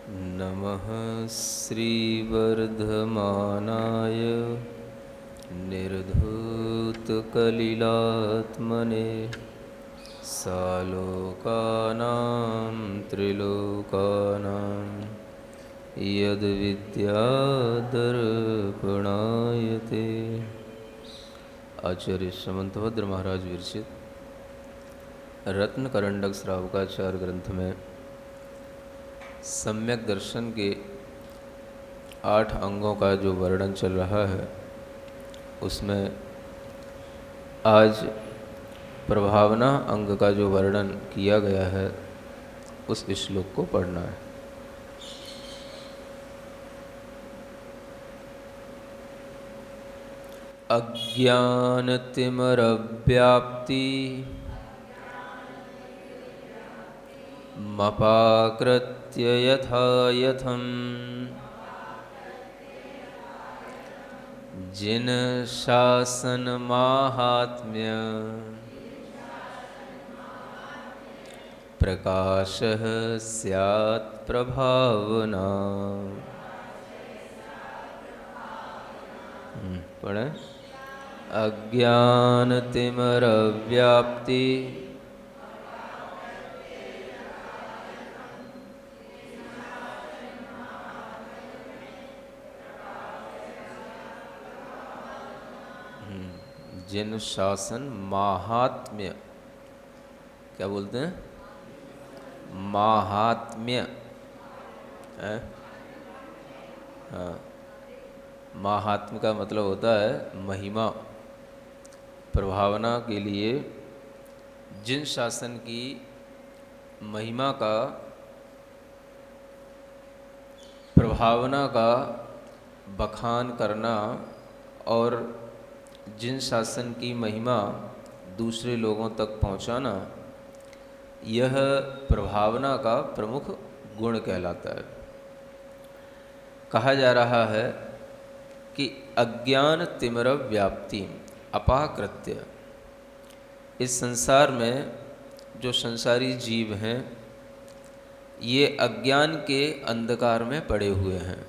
नमः श्रीवर्धमानाय निर्धूतकलिलात्मने सालोकानां त्रिलोकानां यद्विद्यादर्पणायते। आचार्य समंतभद्र महाराज विरचित रत्नकरंडक श्रावकाचार ग्रंथ में सम्यक दर्शन के 8 अंगों का जो वर्णन चल रहा है, उसमें आज प्रभावना अंग का जो वर्णन किया गया है उस श्लोक को पढ़ना है। अज्ञानतिमरव्याप्ति मपाकृत्य यथा यथं जिन शासन माहात्म्य प्रकाशः स्यात् प्रभावना। पढ़ें। अज्ञानतिमरव्याप्ति जिन शासन माहात्म्य, क्या बोलते हैं? माहात्म्य है। हाँ, माहात्म्य का मतलब होता है महिमा। प्रभावना के लिए जिन शासन की महिमा का, प्रभावना का बखान करना और जिन शासन की महिमा दूसरे लोगों तक पहुंचाना, यह प्रभावना का प्रमुख गुण कहलाता है। कहा जा रहा है कि अज्ञान तिमिर व्याप्ति अपाकृत्य, इस संसार में जो संसारी जीव हैं ये अज्ञान के अंधकार में पड़े हुए हैं।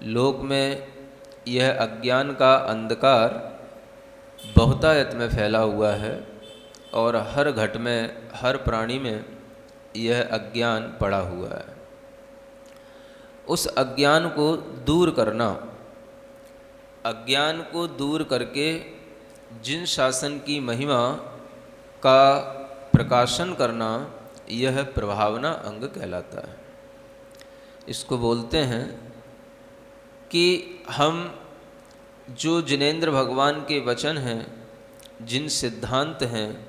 लोक में यह अज्ञान का अंधकार बहुतायत में फैला हुआ है और हर घट में, हर प्राणी में यह अज्ञान पड़ा हुआ है। उस अज्ञान को दूर करना, अज्ञान को दूर करके जिन शासन की महिमा का प्रकाशन करना, यह प्रभावना अंग कहलाता है। इसको बोलते हैं कि हम जो जिनेंद्र भगवान के वचन हैं, जिन सिद्धांत हैं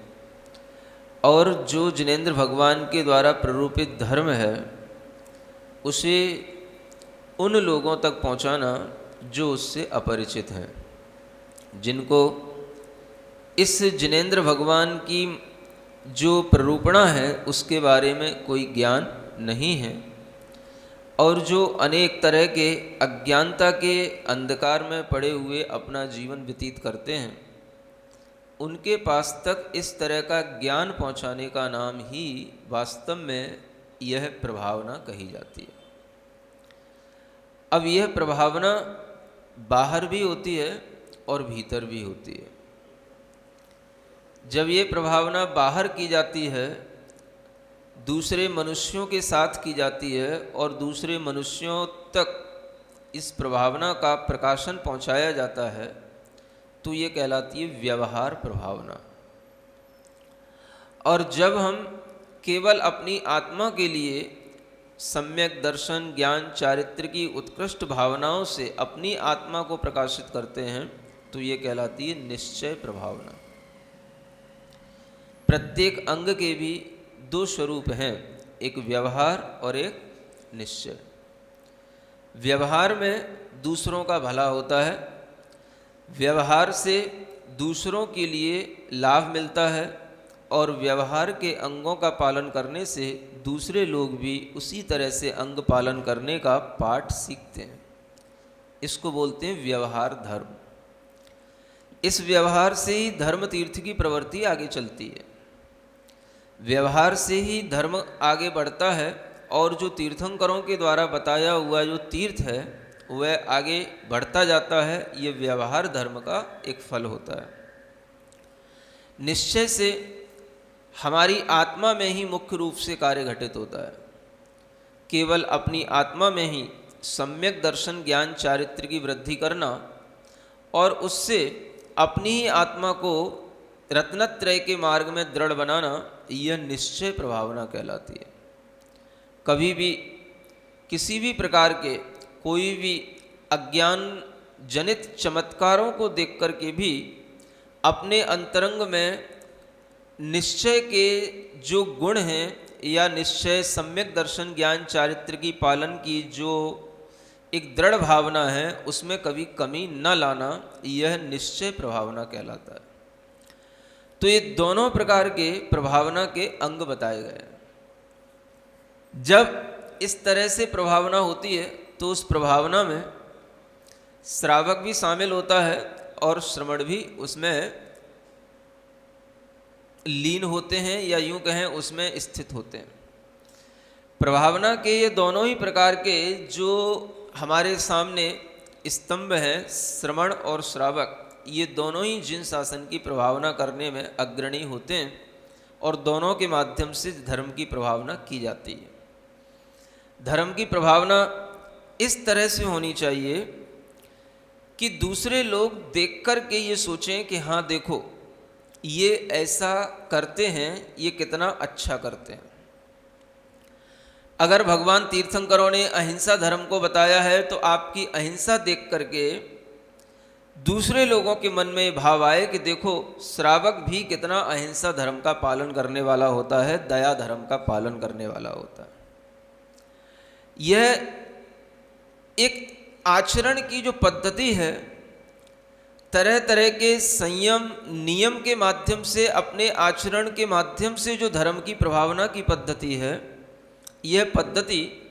और जो जिनेंद्र भगवान के द्वारा प्ररूपित धर्म है, उसे उन लोगों तक पहुंचाना जो उससे अपरिचित हैं, जिनको इस जिनेंद्र भगवान की जो प्ररूपणा है उसके बारे में कोई ज्ञान नहीं है और जो अनेक तरह के अज्ञानता के अंधकार में पड़े हुए अपना जीवन व्यतीत करते हैं, उनके पास तक इस तरह का ज्ञान पहुंचाने का नाम ही वास्तव में यह प्रभावना कही जाती है। अब यह प्रभावना बाहर भी होती है और भीतर भी होती है। जब ये प्रभावना बाहर की जाती है, दूसरे मनुष्यों के साथ की जाती है और दूसरे मनुष्यों तक इस प्रभावना का प्रकाशन पहुंचाया जाता है, तो ये कहलाती है व्यवहार प्रभावना। और जब हम केवल अपनी आत्मा के लिए सम्यक दर्शन, ज्ञान, चारित्र की उत्कृष्ट भावनाओं से अपनी आत्मा को प्रकाशित करते हैं, तो ये कहलाती है निश्चय प्रभावना। प्रत्येक अंग के भी 2 स्वरूप हैं, एक व्यवहार और एक निश्चय। व्यवहार में दूसरों का भला होता है, व्यवहार से दूसरों के लिए लाभ मिलता है और व्यवहार के अंगों का पालन करने से दूसरे लोग भी उसी तरह से अंग पालन करने का पाठ सीखते हैं। इसको बोलते हैं व्यवहार धर्म। इस व्यवहार से ही धर्म तीर्थ की प्रवृत्ति आगे चलती है। व्यवहार से ही धर्म आगे बढ़ता है और जो तीर्थंकरों के द्वारा बताया हुआ जो तीर्थ है वह आगे बढ़ता जाता है। ये व्यवहार धर्म का एक फल होता है। निश्चय से हमारी आत्मा में ही मुख्य रूप से कार्य घटित होता है। केवल अपनी आत्मा में ही सम्यक दर्शन ज्ञान चारित्र की वृद्धि करना और उससे अपनी ही आत्मा को रत्नत्रय के मार्ग में दृढ़ बनाना, यह निश्चय प्रभावना कहलाती है। कभी भी किसी भी प्रकार के कोई भी अज्ञान जनित चमत्कारों को देख कर के भी अपने अंतरंग में निश्चय के जो गुण हैं या निश्चय सम्यक दर्शन ज्ञान चारित्र की पालन की जो एक दृढ़ भावना है, उसमें कभी कमी न लाना, यह निश्चय प्रभावना कहलाता है। तो ये दोनों प्रकार के प्रभावना के अंग बताए गए हैं। जब इस तरह से प्रभावना होती है तो उस प्रभावना में श्रावक भी शामिल होता है और श्रवण भी उसमें लीन होते हैं, या यूं कहें उसमें स्थित होते हैं। प्रभावना के ये दोनों ही प्रकार के जो हमारे सामने स्तंभ हैं, श्रवण और श्रावक, ये दोनों ही जिन शासन की प्रभावना करने में अग्रणी होते हैं और दोनों के माध्यम से धर्म की प्रभावना की जाती है। धर्म की प्रभावना इस तरह से होनी चाहिए कि दूसरे लोग देख कर के ये सोचें कि हाँ देखो ये ऐसा करते हैं, ये कितना अच्छा करते हैं। अगर भगवान तीर्थंकरों ने अहिंसा धर्म को बताया है तो आपकी अहिंसा देख करके दूसरे लोगों के मन में भाव आए कि देखो श्रावक भी कितना अहिंसा धर्म का पालन करने वाला होता है, दया धर्म का पालन करने वाला होता है। यह एक आचरण की जो पद्धति है, तरह तरह के संयम नियम के माध्यम से, अपने आचरण के माध्यम से जो धर्म की प्रभावना की पद्धति है, यह पद्धति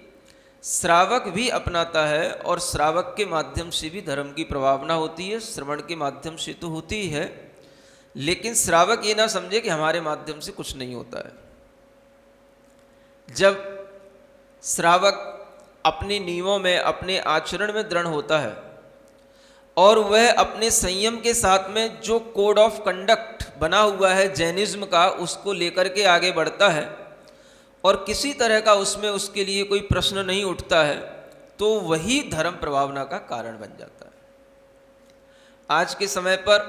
श्रावक भी अपनाता है और श्रावक के माध्यम से भी धर्म की प्रभावना होती है। श्रवण के माध्यम से तो होती ही है, लेकिन श्रावक ये ना समझे कि हमारे माध्यम से कुछ नहीं होता है। जब श्रावक अपने नियमों में, अपने आचरण में दृढ़ होता है और वह अपने संयम के साथ में जो कोड ऑफ कंडक्ट बना हुआ है जैनिज्म का, उसको लेकर के आगे बढ़ता है और किसी तरह का उसमें उसके लिए कोई प्रश्न नहीं उठता है, तो वही धर्म प्रभावना का कारण बन जाता है। आज के समय पर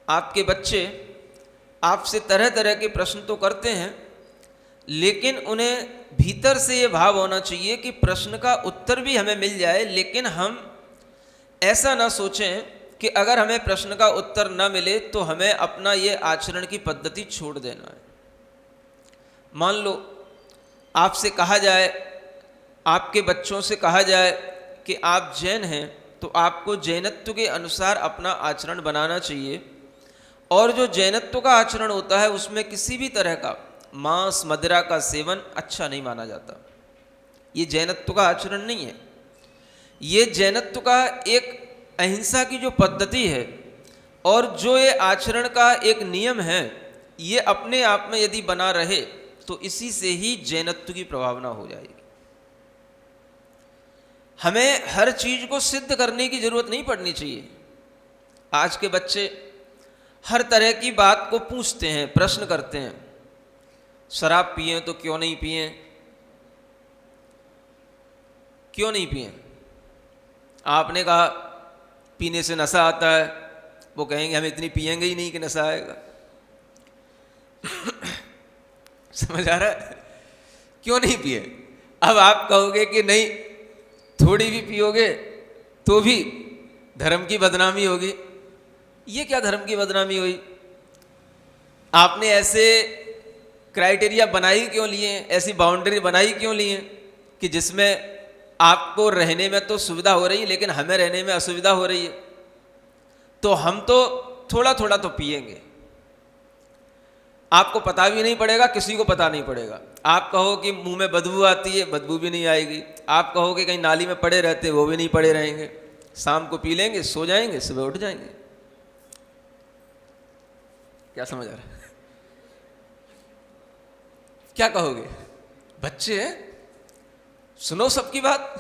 आपके बच्चे आपसे तरह तरह के प्रश्न तो करते हैं, लेकिन उन्हें भीतर से ये भाव होना चाहिए कि प्रश्न का उत्तर भी हमें मिल जाए, लेकिन हम ऐसा ना सोचें कि अगर हमें प्रश्न का उत्तर ना मिले तो हमें अपना ये आचरण की पद्धति छोड़ देना है। मान लो आपसे कहा जाए, आपके बच्चों से कहा जाए कि आप जैन हैं, तो आपको जैनत्व के अनुसार अपना आचरण बनाना चाहिए, और जो जैनत्व का आचरण होता है उसमें किसी भी तरह का मांस मदिरा का सेवन अच्छा नहीं माना जाता। ये जैनत्व का आचरण नहीं है। ये जैनत्व का एक अहिंसा की जो पद्धति है और जो ये आचरण का एक नियम है, ये अपने आप में यदि बना रहे तो इसी से ही जैनत्व की प्रभावना हो जाएगी। हमें हर चीज को सिद्ध करने की जरूरत नहीं पड़नी चाहिए। आज के बच्चे हर तरह की बात को पूछते हैं, प्रश्न करते हैं। शराब पिए तो क्यों नहीं पिए, क्यों नहीं पिए? आपने कहा पीने से नशा आता है, वो कहेंगे हम इतनी पिएंगे ही नहीं कि नशा आएगा। समझ आ रहा है? क्यों नहीं पिए? अब आप कहोगे कि नहीं थोड़ी भी पियोगे तो भी धर्म की बदनामी होगी। ये क्या धर्म की बदनामी हुई? आपने ऐसे क्राइटेरिया बनाई क्यों लिए, ऐसी बाउंड्री बनाई क्यों लिए कि जिसमें आपको रहने में तो सुविधा हो रही है लेकिन हमें रहने में असुविधा हो रही है, तो हम तो थोड़ा थोड़ा तो पिएंगे। आपको पता भी नहीं पड़ेगा, किसी को पता नहीं पड़ेगा। आप कहो कि मुंह में बदबू आती है, बदबू भी नहीं आएगी। आप कहो कि कहीं नाली में पड़े रहते, वो भी नहीं पड़े रहेंगे। शाम को पी लेंगे, सो जाएंगे, सुबह उठ जाएंगे। क्या समझ आ रहा है? क्या कहोगे? बच्चे हैं, सुनो सबकी बात।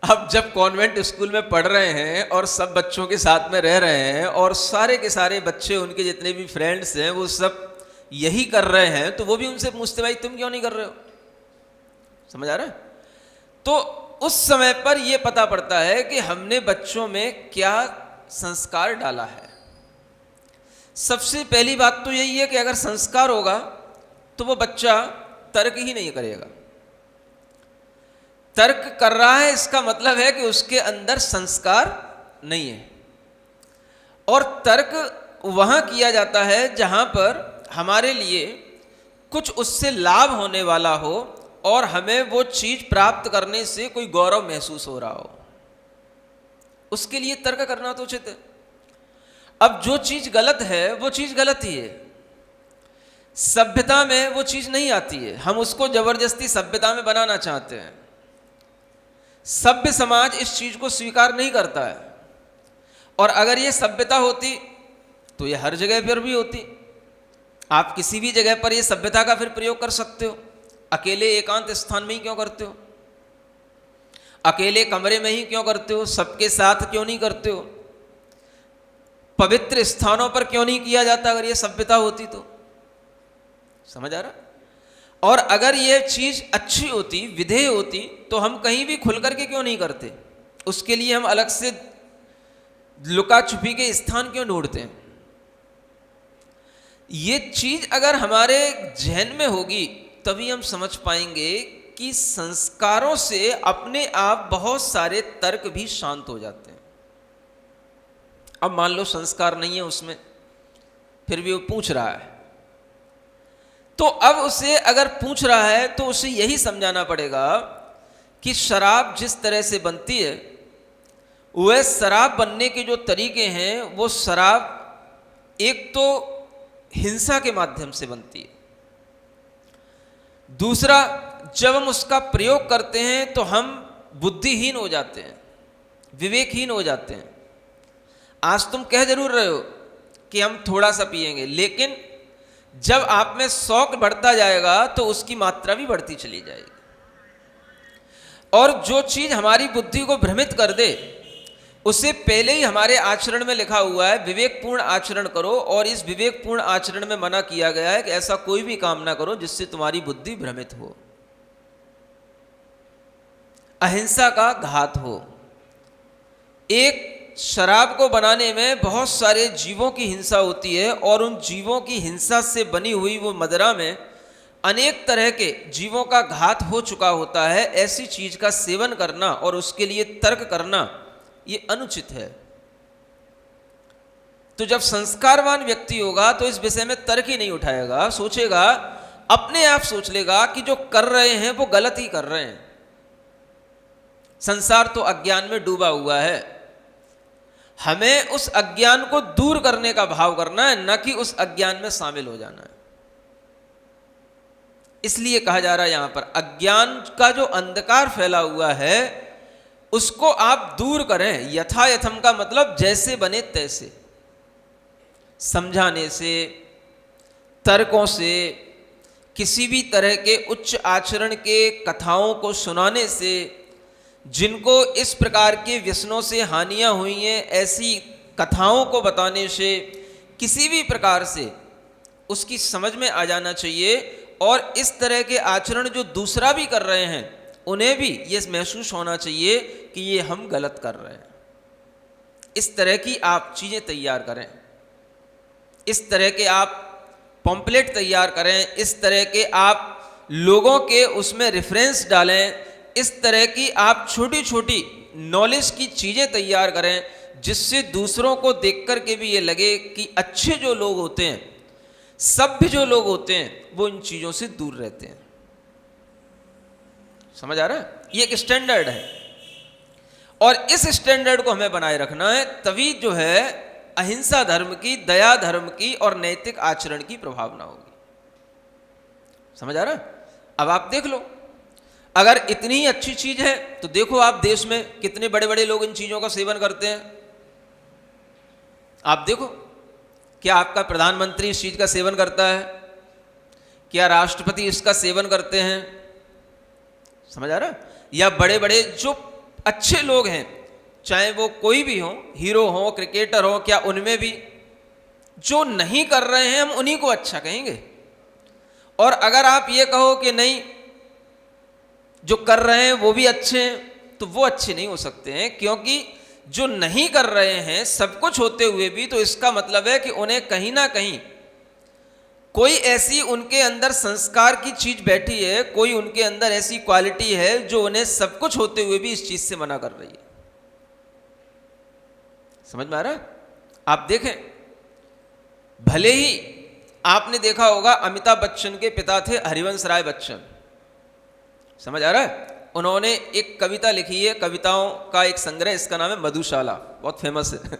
अब जब कॉन्वेंट स्कूल में पढ़ रहे हैं और सब बच्चों के साथ में रह रहे हैं और सारे के सारे बच्चे, उनके जितने भी फ्रेंड्स हैं, वो सब यही कर रहे हैं, तो वो भी उनसे पूछते भाई तुम क्यों नहीं कर रहे हो? समझ आ रहा है? तो उस समय पर यह पता पड़ता है कि हमने बच्चों में क्या संस्कार डाला है। सबसे पहली बात तो यही है कि अगर संस्कार होगा तो वो बच्चा तर्क ही नहीं करेगा। तर्क कर रहा है इसका मतलब है कि उसके अंदर संस्कार नहीं है। और तर्क वहां किया जाता है जहां पर हमारे लिए कुछ उससे लाभ होने वाला हो और हमें वो चीज प्राप्त करने से कोई गौरव महसूस हो रहा हो, उसके लिए तर्क करना तो उचित है। अब जो चीज गलत है वो चीज गलत ही है। सभ्यता में वो चीज नहीं आती है, हम उसको जबरदस्ती सभ्यता में बनाना चाहते हैं। सभ्य समाज इस चीज को स्वीकार नहीं करता है। और अगर ये सभ्यता होती तो ये हर जगह पर भी होती। आप किसी भी जगह पर ये सभ्यता का फिर प्रयोग कर सकते हो। अकेले एकांत स्थान में ही क्यों करते हो? अकेले कमरे में ही क्यों करते हो? सबके साथ क्यों नहीं करते हो? पवित्र स्थानों पर क्यों नहीं किया जाता? अगर ये सभ्यता होती तो। समझ आ रहा? और अगर ये चीज अच्छी होती, विधेय होती, तो हम कहीं भी खुल करके क्यों नहीं करते? उसके लिए हम अलग से लुका छुपी के स्थान क्यों ढूंढते हैं? ये चीज अगर हमारे जहन में होगी तभी हम समझ पाएंगे कि संस्कारों से अपने आप बहुत सारे तर्क भी शांत हो जाते हैं। अब मान लो संस्कार नहीं है उसमें, फिर भी वो पूछ रहा है, तो अब उसे अगर पूछ रहा है तो उसे यही समझाना पड़ेगा कि शराब जिस तरह से बनती है, वह शराब बनने के जो तरीके हैं, वो शराब एक तो हिंसा के माध्यम से बनती है। दूसरा, जब हम उसका प्रयोग करते हैं तो हम बुद्धिहीन हो जाते हैं, विवेकहीन हो जाते हैं। आज तुम कह जरूर रहे हो कि हम थोड़ा सा पिएंगे, लेकिन जब आप में शौक बढ़ता जाएगा तो उसकी मात्रा भी बढ़ती चली जाएगी। और जो चीज हमारी बुद्धि को भ्रमित कर दे, उसे पहले ही हमारे आचरण में लिखा हुआ है विवेकपूर्ण आचरण करो। और इस विवेकपूर्ण आचरण में मना किया गया है कि ऐसा कोई भी काम ना करो जिससे तुम्हारी बुद्धि भ्रमित हो, अहिंसा का घात हो। एक शराब को बनाने में बहुत सारे जीवों की हिंसा होती है और उन जीवों की हिंसा से बनी हुई वो मदिरा में अनेक तरह के जीवों का घात हो चुका होता है। ऐसी चीज का सेवन करना और उसके लिए तर्क करना ये अनुचित है। तो जब संस्कारवान व्यक्ति होगा तो इस विषय में तर्क ही नहीं उठाएगा, सोचेगा, अपने आप सोच लेगा कि जो कर रहे हैं वो गलत ही कर रहे हैं। संसार तो अज्ञान में डूबा हुआ है, हमें उस अज्ञान को दूर करने का भाव करना है, न कि उस अज्ञान में शामिल हो जाना है। इसलिए कहा जा रहा है यहां पर अज्ञान का जो अंधकार फैला हुआ है उसको आप दूर करें। यथा यथम का मतलब जैसे बने तैसे, समझाने से, तर्कों से, किसी भी तरह के उच्च आचरण के कथाओं को सुनाने से, जिनको इस प्रकार के व्यसनों से हानियां हुई हैं ऐसी कथाओं को बताने से, किसी भी प्रकार से उसकी समझ में आ जाना चाहिए। और इस तरह के आचरण जो दूसरा भी कर रहे हैं उन्हें भी ये महसूस होना चाहिए कि ये हम गलत कर रहे हैं। इस तरह की आप चीज़ें तैयार करें, इस तरह के आप पॉम्पलेट तैयार करें, इस तरह के आप लोगों के उसमें रेफरेंस डालें, इस तरह की आप छोटी छोटी नॉलेज की चीज़ें तैयार करें जिससे दूसरों को देख कर के भी ये लगे कि अच्छे जो लोग होते हैं, सभ्य जो लोग होते हैं, वो इन चीज़ों से दूर रहते हैं। समझ आ रहा है? ये एक स्टैंडर्ड है और इस स्टैंडर्ड को हमें बनाए रखना है, तभी जो है अहिंसा धर्म की, दया धर्म की और नैतिक आचरण की प्रभावना होगी। समझ आ रहा है? अब आप देख लो, अगर इतनी ही अच्छी चीज है तो देखो आप देश में कितने बड़े बड़े लोग इन चीजों का सेवन करते हैं। आप देखो, क्या आपका प्रधानमंत्री इस चीज का सेवन करता है? क्या राष्ट्रपति इसका सेवन करते हैं? समझ आ रहा? या बड़े बड़े जो अच्छे लोग हैं, चाहे वो कोई भी हो, हीरो हो, क्रिकेटर हो, क्या उनमें भी जो नहीं कर रहे हैं हम उन्हीं को अच्छा कहेंगे। और अगर आप ये कहो कि नहीं जो कर रहे हैं वो भी अच्छे हैं, तो वो अच्छे नहीं हो सकते हैं, क्योंकि जो नहीं कर रहे हैं सब कुछ होते हुए भी, तो इसका मतलब है कि उन्हें कहीं ना कहीं कोई ऐसी उनके अंदर संस्कार की चीज बैठी है, कोई उनके अंदर ऐसी क्वालिटी है जो उन्हें सब कुछ होते हुए भी इस चीज से मना कर रही है। समझ में आ रहा है? आप देखें, भले ही आपने देखा होगा अमिताभ बच्चन के पिता थे हरिवंश राय बच्चन, समझ आ रहा है? उन्होंने एक कविता लिखी है, कविताओं का एक संग्रह, इसका नाम है मधुशाला, बहुत फेमस है।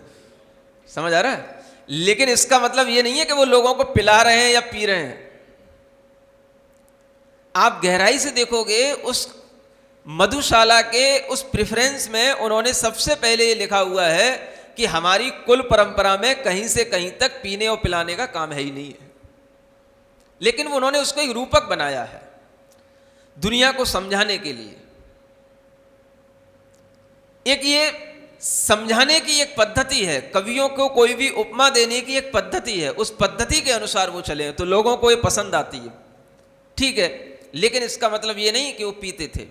समझ आ रहा है? लेकिन इसका मतलब ये नहीं है कि वो लोगों को पिला रहे हैं या पी रहे हैं। आप गहराई से देखोगे उस मधुशाला के उस प्रेफरेंस में उन्होंने सबसे पहले ये लिखा हुआ है कि हमारी कुल परंपरा में कहीं से कहीं तक पीने और पिलाने का काम है ही नहीं है। लेकिन उन्होंने उसको एक रूपक बनाया है दुनिया को समझाने के लिए। एक ये समझाने की एक पद्धति है, कवियों को कोई भी उपमा देने की एक पद्धति है, उस पद्धति के अनुसार वो चले तो लोगों को ये पसंद आती है, ठीक है। लेकिन इसका मतलब ये नहीं कि वो पीते थे।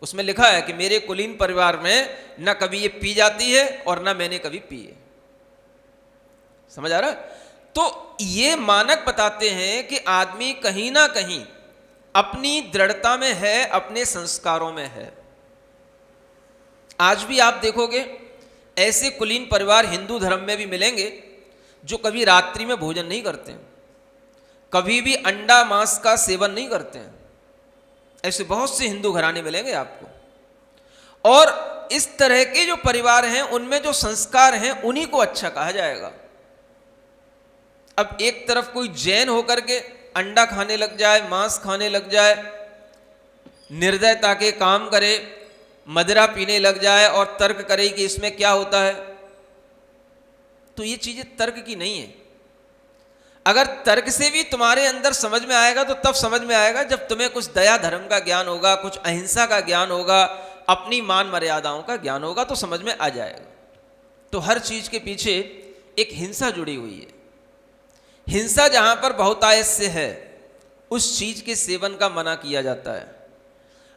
उसमें लिखा है कि मेरे कुलीन परिवार में ना कभी ये पी जाती है और ना मैंने कभी पी है। समझ आ रहा? तो ये मानक बताते हैं कि आदमी कहीं ना कहीं अपनी दृढ़ता में है, अपने संस्कारों में है। आज भी आप देखोगे ऐसे कुलीन परिवार हिंदू धर्म में भी मिलेंगे जो कभी रात्रि में भोजन नहीं करते हैं, कभी भी अंडा मांस का सेवन नहीं करते हैं। ऐसे बहुत से हिंदू घराने मिलेंगे आपको। और इस तरह के जो परिवार हैं उनमें जो संस्कार हैं उन्हीं को अच्छा कहा जाएगा। अब एक तरफ कोई जैन होकर के अंडा खाने लग जाए, मांस खाने लग जाए, निर्दयता के काम करे, मदिरा पीने लग जाए और तर्क करे कि इसमें क्या होता है, तो ये चीजें तर्क की नहीं है। अगर तर्क से भी तुम्हारे अंदर समझ में आएगा तो तब समझ में आएगा जब तुम्हें कुछ दया धर्म का ज्ञान होगा, कुछ अहिंसा का ज्ञान होगा, अपनी मान मर्यादाओं का ज्ञान होगा, तो समझ में आ जाएगा। तो हर चीज के पीछे एक हिंसा जुड़ी हुई है। हिंसा जहां पर बहुतायत है उस चीज के सेवन का मना किया जाता है।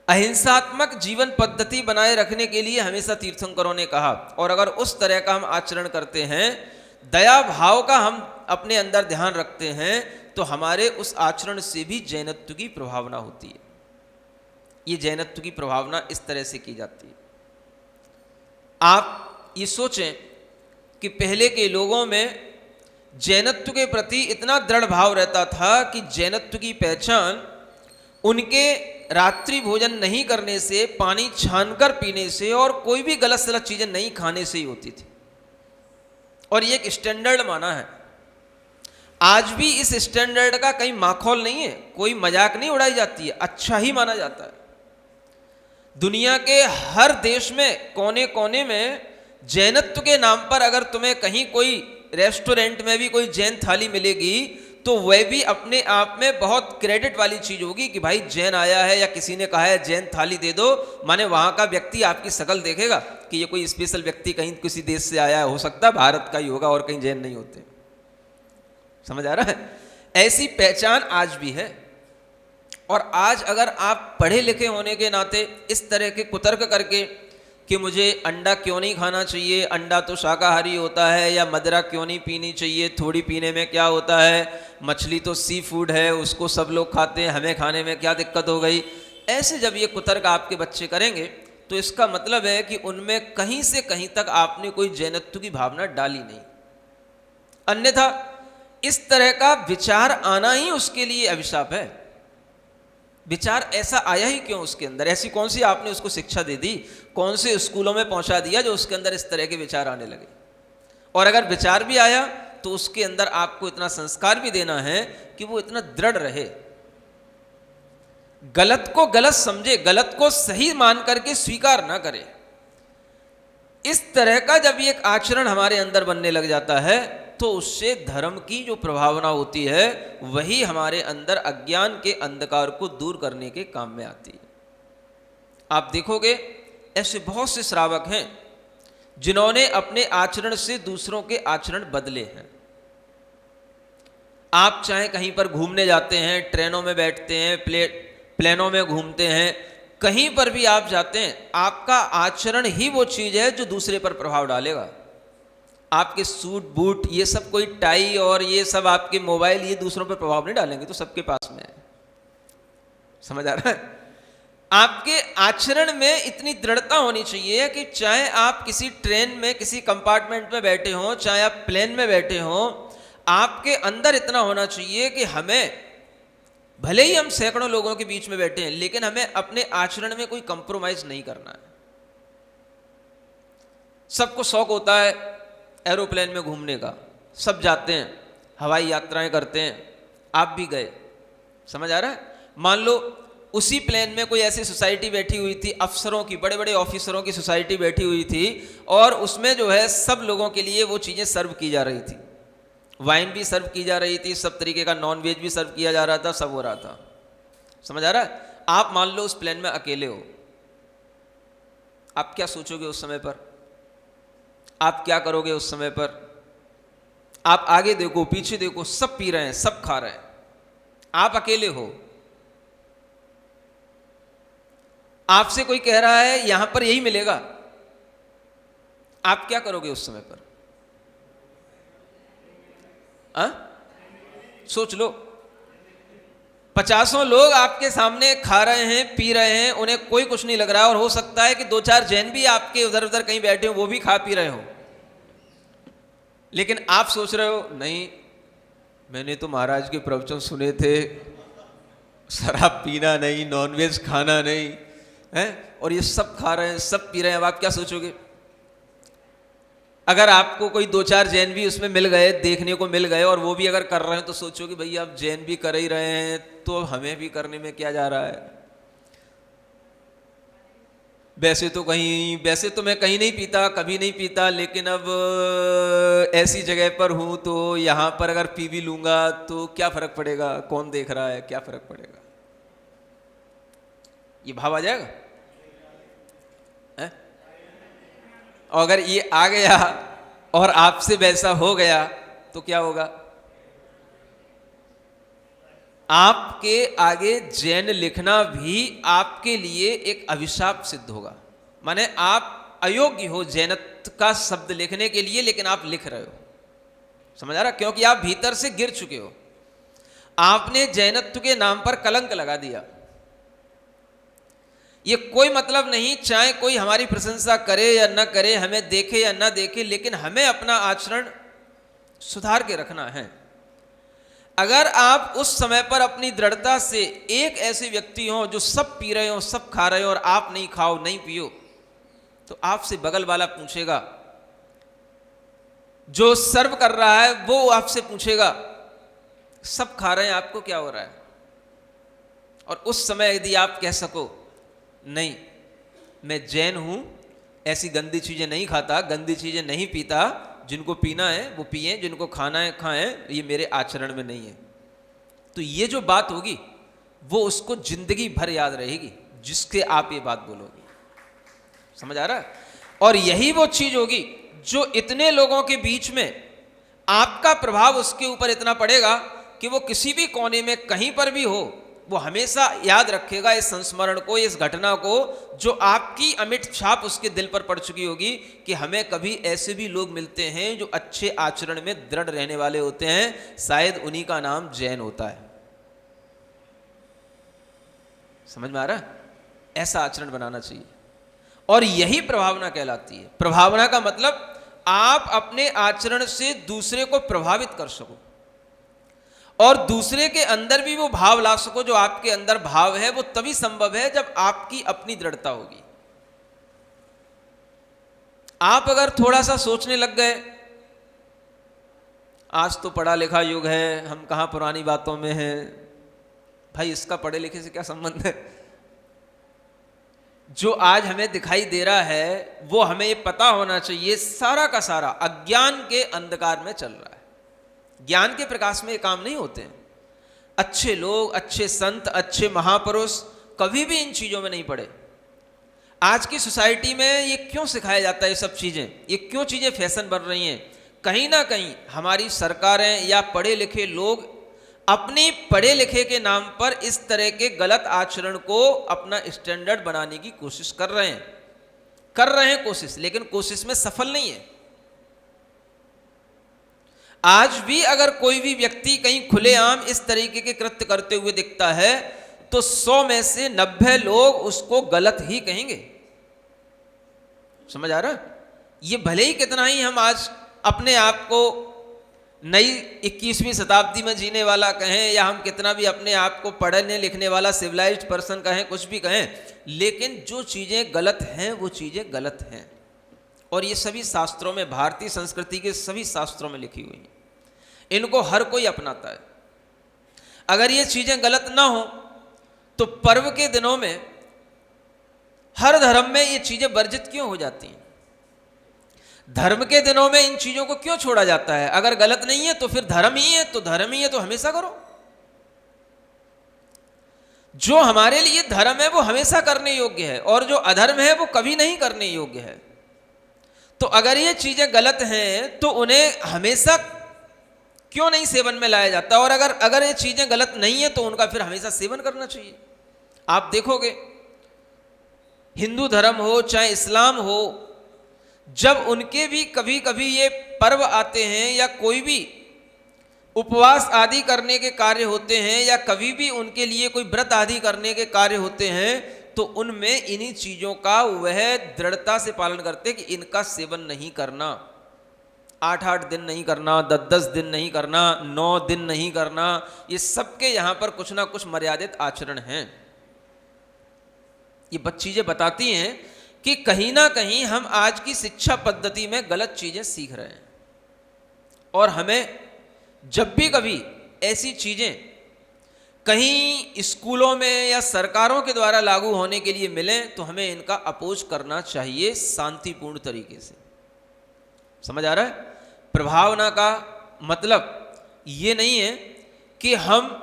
अहिंसात्मक जीवन पद्धति बनाए रखने के लिए हमेशा तीर्थंकरों ने कहा, और अगर उस तरह का हम आचरण करते हैं, दया भाव का हम अपने अंदर ध्यान रखते हैं, तो हमारे उस आचरण से भी जैनत्व की प्रभावना होती है। ये जैनत्व की प्रभावना इस तरह से की जाती है। आप ये सोचें कि पहले के लोगों में जैनत्व के प्रति इतना दृढ़ भाव रहता था कि जैनत्व की पहचान उनके रात्रि भोजन नहीं करने से, पानी छानकर पीने से और कोई भी गलत सलत चीजें नहीं खाने से ही होती थी, और ये एक स्टैंडर्ड माना है। आज भी इस स्टैंडर्ड का कहीं माखौल नहीं है, कोई मजाक नहीं उड़ाई जाती है, अच्छा ही माना जाता है। दुनिया के हर देश में कोने कोने में जैनत्व के नाम पर अगर तुम्हें कहीं कोई रेस्टोरेंट में भी कोई जैन थाली मिलेगी तो वह भी अपने आप में बहुत क्रेडिट वाली चीज होगी कि भाई जैन आया है या किसी ने कहा है जैन थाली दे दो, माने वहां का व्यक्ति आपकी शक्ल देखेगा कि ये कोई स्पेशल व्यक्ति कहीं किसी देश से आया है, हो सकता है भारत का ही होगा और कहीं जैन नहीं होते। समझ आ रहा है? ऐसी पहचान आज भी है। और आज अगर आप पढ़े लिखे होने के नाते इस तरह के कुतर्क करके कि मुझे अंडा क्यों नहीं खाना चाहिए, अंडा तो शाकाहारी होता है, या मदिरा क्यों नहीं पीनी चाहिए, थोड़ी पीने में क्या होता है, मछली तो सी फूड है, उसको सब लोग खाते हैं, हमें खाने में क्या दिक्कत हो गई, ऐसे जब ये कुतर्क आपके बच्चे करेंगे तो इसका मतलब है कि उनमें कहीं से कहीं तक आपने कोई जैनत्व की भावना डाली नहीं। अन्यथा इस तरह का विचार आना ही उसके लिए अभिशाप है। विचार ऐसा आया ही क्यों उसके अंदर? ऐसी कौन सी आपने उसको शिक्षा दे दी, कौन से स्कूलों में पहुंचा दिया जो उसके अंदर इस तरह के विचार आने लगे? और अगर विचार भी आया तो उसके अंदर आपको इतना संस्कार भी देना है कि वो इतना दृढ़ रहे, गलत को गलत समझे, गलत को सही मान करके स्वीकार ना करे। इस तरह का जब एक आचरण हमारे अंदर बनने लग जाता है तो उससे धर्म की जो प्रभावना होती है वही हमारे अंदर अज्ञान के अंधकार को दूर करने के काम में आती है। आप देखोगे ऐसे बहुत से श्रावक हैं जिन्होंने अपने आचरण से दूसरों के आचरण बदले हैं। आप चाहे कहीं पर घूमने जाते हैं, ट्रेनों में बैठते हैं, प्लेनों में घूमते हैं, कहीं पर भी आप जाते हैं, आपका आचरण ही वो चीज़ है जो दूसरे पर प्रभाव डालेगा। आपके सूट बूट ये सब, कोई टाई और ये सब, आपके मोबाइल, ये दूसरों पर प्रभाव नहीं डालेंगे, तो सबके पास में है। समझ आ रहा है? आपके आचरण में इतनी दृढ़ता होनी चाहिए कि चाहे आप किसी ट्रेन में किसी कंपार्टमेंट में बैठे हों, चाहे आप प्लेन में बैठे हों, आपके अंदर इतना होना चाहिए कि हमें, भले ही हम सैकड़ों लोगों के बीच में बैठे हैं, लेकिन हमें अपने आचरण में कोई कंप्रोमाइज नहीं करना है। सबको शौक होता है एरोप्लेन में घूमने का, सब जाते हैं, हवाई यात्राएं करते हैं, आप भी गए। समझ आ रहा है? मान लो उसी प्लेन में कोई ऐसी सोसाइटी बैठी हुई थी, अफसरों की, बड़े बड़े ऑफिसरों की सोसाइटी बैठी हुई थी, और उसमें जो है सब लोगों के लिए वो चीज़ें सर्व की जा रही थी। वाइन भी सर्व की जा रही थी, सब तरीके का नॉन वेज भी सर्व किया जा रहा था, सब हो रहा था। समझ आ रहा है? आप मान लो उस प्लेन में अकेले हो, आप क्या सोचोगे उस समय पर? आप क्या करोगे उस समय पर? आप आगे देखो, पीछे देखो, सब पी रहे हैं, सब खा रहे हैं, आप अकेले हो। आपसे कोई कह रहा है यहां पर यही मिलेगा, आप क्या करोगे उस समय पर? सोच लो। 50 लोग आपके सामने खा रहे हैं, पी रहे हैं, उन्हें कोई कुछ नहीं लग रहा, और हो सकता है कि 2-4 जैन भी आपके उधर उधर कहीं बैठे हो, वो भी खा पी रहे हो, लेकिन आप सोच रहे हो नहीं, मैंने तो महाराज के प्रवचन सुने थे, शराब पीना नहीं, नॉनवेज खाना नहीं है, और ये सब खा रहे हैं, सब पी रहे हैं। अब आप क्या सोचोगे? अगर आपको कोई 2-4 जैन भी उसमें मिल गए, देखने को मिल गए, और वो भी अगर कर रहे हैं, तो सोचोगे भैया आप जैन भी कर ही रहे हैं, तो हमें भी करने में क्या जा रहा है? वैसे तो मैं कहीं नहीं पीता, कभी नहीं पीता, लेकिन अब ऐसी जगह पर हूं तो यहां पर अगर पी भी लूंगा तो क्या फर्क पड़ेगा, कौन देख रहा है, क्या फर्क पड़ेगा? ये भाव आ जाएगा है? और अगर ये आ गया और आपसे वैसा हो गया तो क्या होगा? आपके आगे जैन लिखना भी आपके लिए एक अभिशाप सिद्ध होगा। माने आप अयोग्य हो जैनत्व का शब्द लिखने के लिए, लेकिन आप लिख रहे हो। समझ आ रहा? क्योंकि आप भीतर से गिर चुके हो, आपने जैनत्व के नाम पर कलंक लगा दिया। ये कोई मतलब नहीं, चाहे कोई हमारी प्रशंसा करे या न करे, हमें देखे या न देखे, लेकिन हमें अपना आचरण सुधार के रखना है। अगर आप उस समय पर अपनी दृढ़ता से एक ऐसे व्यक्ति हो जो सब पी रहे हो, सब खा रहे हो, और आप नहीं खाओ, नहीं पियो, तो आपसे बगल वाला पूछेगा, जो सर्व कर रहा है वो आपसे पूछेगा सब खा रहे हैं, आपको क्या हो रहा है? और उस समय यदि आप कह सको नहीं, मैं जैन हूं, ऐसी गंदी चीजें नहीं खाता, गंदी चीजें नहीं पीता, जिनको पीना है वो पिए, जिनको खाना है खाएं, ये मेरे आचरण में नहीं है, तो ये जो बात होगी वो उसको जिंदगी भर याद रहेगी जिसके आप ये बात बोलोगे। समझ आ रहा है? और यही वो चीज होगी जो इतने लोगों के बीच में आपका प्रभाव उसके ऊपर इतना पड़ेगा कि वो किसी भी कोने में कहीं पर भी हो, वो हमेशा याद रखेगा इस संस्मरण को, इस घटना को, जो आपकी अमिट छाप उसके दिल पर पड़ चुकी होगी कि हमें कभी ऐसे भी लोग मिलते हैं जो अच्छे आचरण में दृढ़ रहने वाले होते हैं, शायद उन्हीं का नाम जैन होता है। समझ में आ रहा है? ऐसा आचरण बनाना चाहिए, और यही प्रभावना कहलाती है। प्रभावना का मतलब आप अपने आचरण से दूसरे को प्रभावित कर सको, और दूसरे के अंदर भी वो भाव ला सको जो आपके अंदर भाव है। वो तभी संभव है जब आपकी अपनी दृढ़ता होगी। आप अगर थोड़ा सा सोचने लग गए, आज तो पढ़ा लिखा युग है, हम कहां पुरानी बातों में हैं, भाई इसका पढ़े लिखे से क्या संबंध है? जो आज हमें दिखाई दे रहा है वो हमें ये पता होना चाहिए, सारा का सारा अज्ञान के अंधकार में चल रहा है। ज्ञान के प्रकाश में ये काम नहीं होते हैं। अच्छे लोग, अच्छे संत, अच्छे महापुरुष कभी भी इन चीजों में नहीं पड़े। आज की सोसाइटी में ये क्यों सिखाया जाता है, ये सब चीज़ें, ये क्यों चीज़ें फैशन बन रही हैं? कहीं ना कहीं हमारी सरकारें या पढ़े लिखे लोग अपने पढ़े लिखे के नाम पर इस तरह के गलत आचरण को अपना स्टैंडर्ड बनाने की कोशिश कर रहे हैं कोशिश, लेकिन कोशिश में सफल नहीं है। आज भी अगर कोई भी व्यक्ति कहीं खुलेआम इस तरीके के कृत्य करते हुए दिखता है तो 100 में से 90 लोग उसको गलत ही कहेंगे। समझ आ रहा? ये भले ही कितना ही हम आज अपने आप को नई 21वीं शताब्दी में जीने वाला कहें, या हम कितना भी अपने आप को पढ़ने लिखने वाला सिविलाइज्ड पर्सन कहें, कुछ भी कहें, लेकिन जो चीज़ें गलत हैं वो चीज़ें गलत हैं। और ये सभी शास्त्रों में, भारतीय संस्कृति के सभी शास्त्रों में लिखी हुई हैं, इनको हर कोई अपनाता है। अगर ये चीज़ें गलत ना हो तो पर्व के दिनों में हर धर्म में ये चीज़ें वर्जित क्यों हो जाती हैं? धर्म के दिनों में इन चीज़ों को क्यों छोड़ा जाता है? अगर गलत नहीं है तो फिर धर्म ही है, तो धर्म ही है तो हमेशा करो। जो हमारे लिए धर्म है वो हमेशा करने योग्य है, और जो अधर्म है वो कभी नहीं करने योग्य है। तो अगर ये चीज़ें गलत हैं तो उन्हें हमेशा क्यों नहीं सेवन में लाया जाता? और अगर ये चीज़ें गलत नहीं है तो उनका फिर हमेशा सेवन करना चाहिए। आप देखोगे हिंदू धर्म हो चाहे इस्लाम हो, जब उनके भी कभी कभी ये पर्व आते हैं या कोई भी उपवास आदि करने के कार्य होते हैं, या कभी भी उनके लिए कोई व्रत आदि करने के कार्य होते हैं, तो उनमें इन्हीं चीज़ों का वह दृढ़ता से पालन करते कि इनका सेवन नहीं करना। 8-8 दिन नहीं करना, 10-10 दिन नहीं करना, 9 दिन नहीं करना, ये सबके यहाँ पर कुछ ना कुछ मर्यादित आचरण हैं। ये चीज़ें बताती हैं कि कहीं ना कहीं हम आज की शिक्षा पद्धति में गलत चीज़ें सीख रहे हैं, और हमें जब भी कभी ऐसी चीज़ें कहीं स्कूलों में या सरकारों के द्वारा लागू होने के लिए मिलें तो हमें इनका अपोज करना चाहिए शांतिपूर्ण तरीके से। समझ आ रहा है? प्रभावना का मतलब ये नहीं है कि हम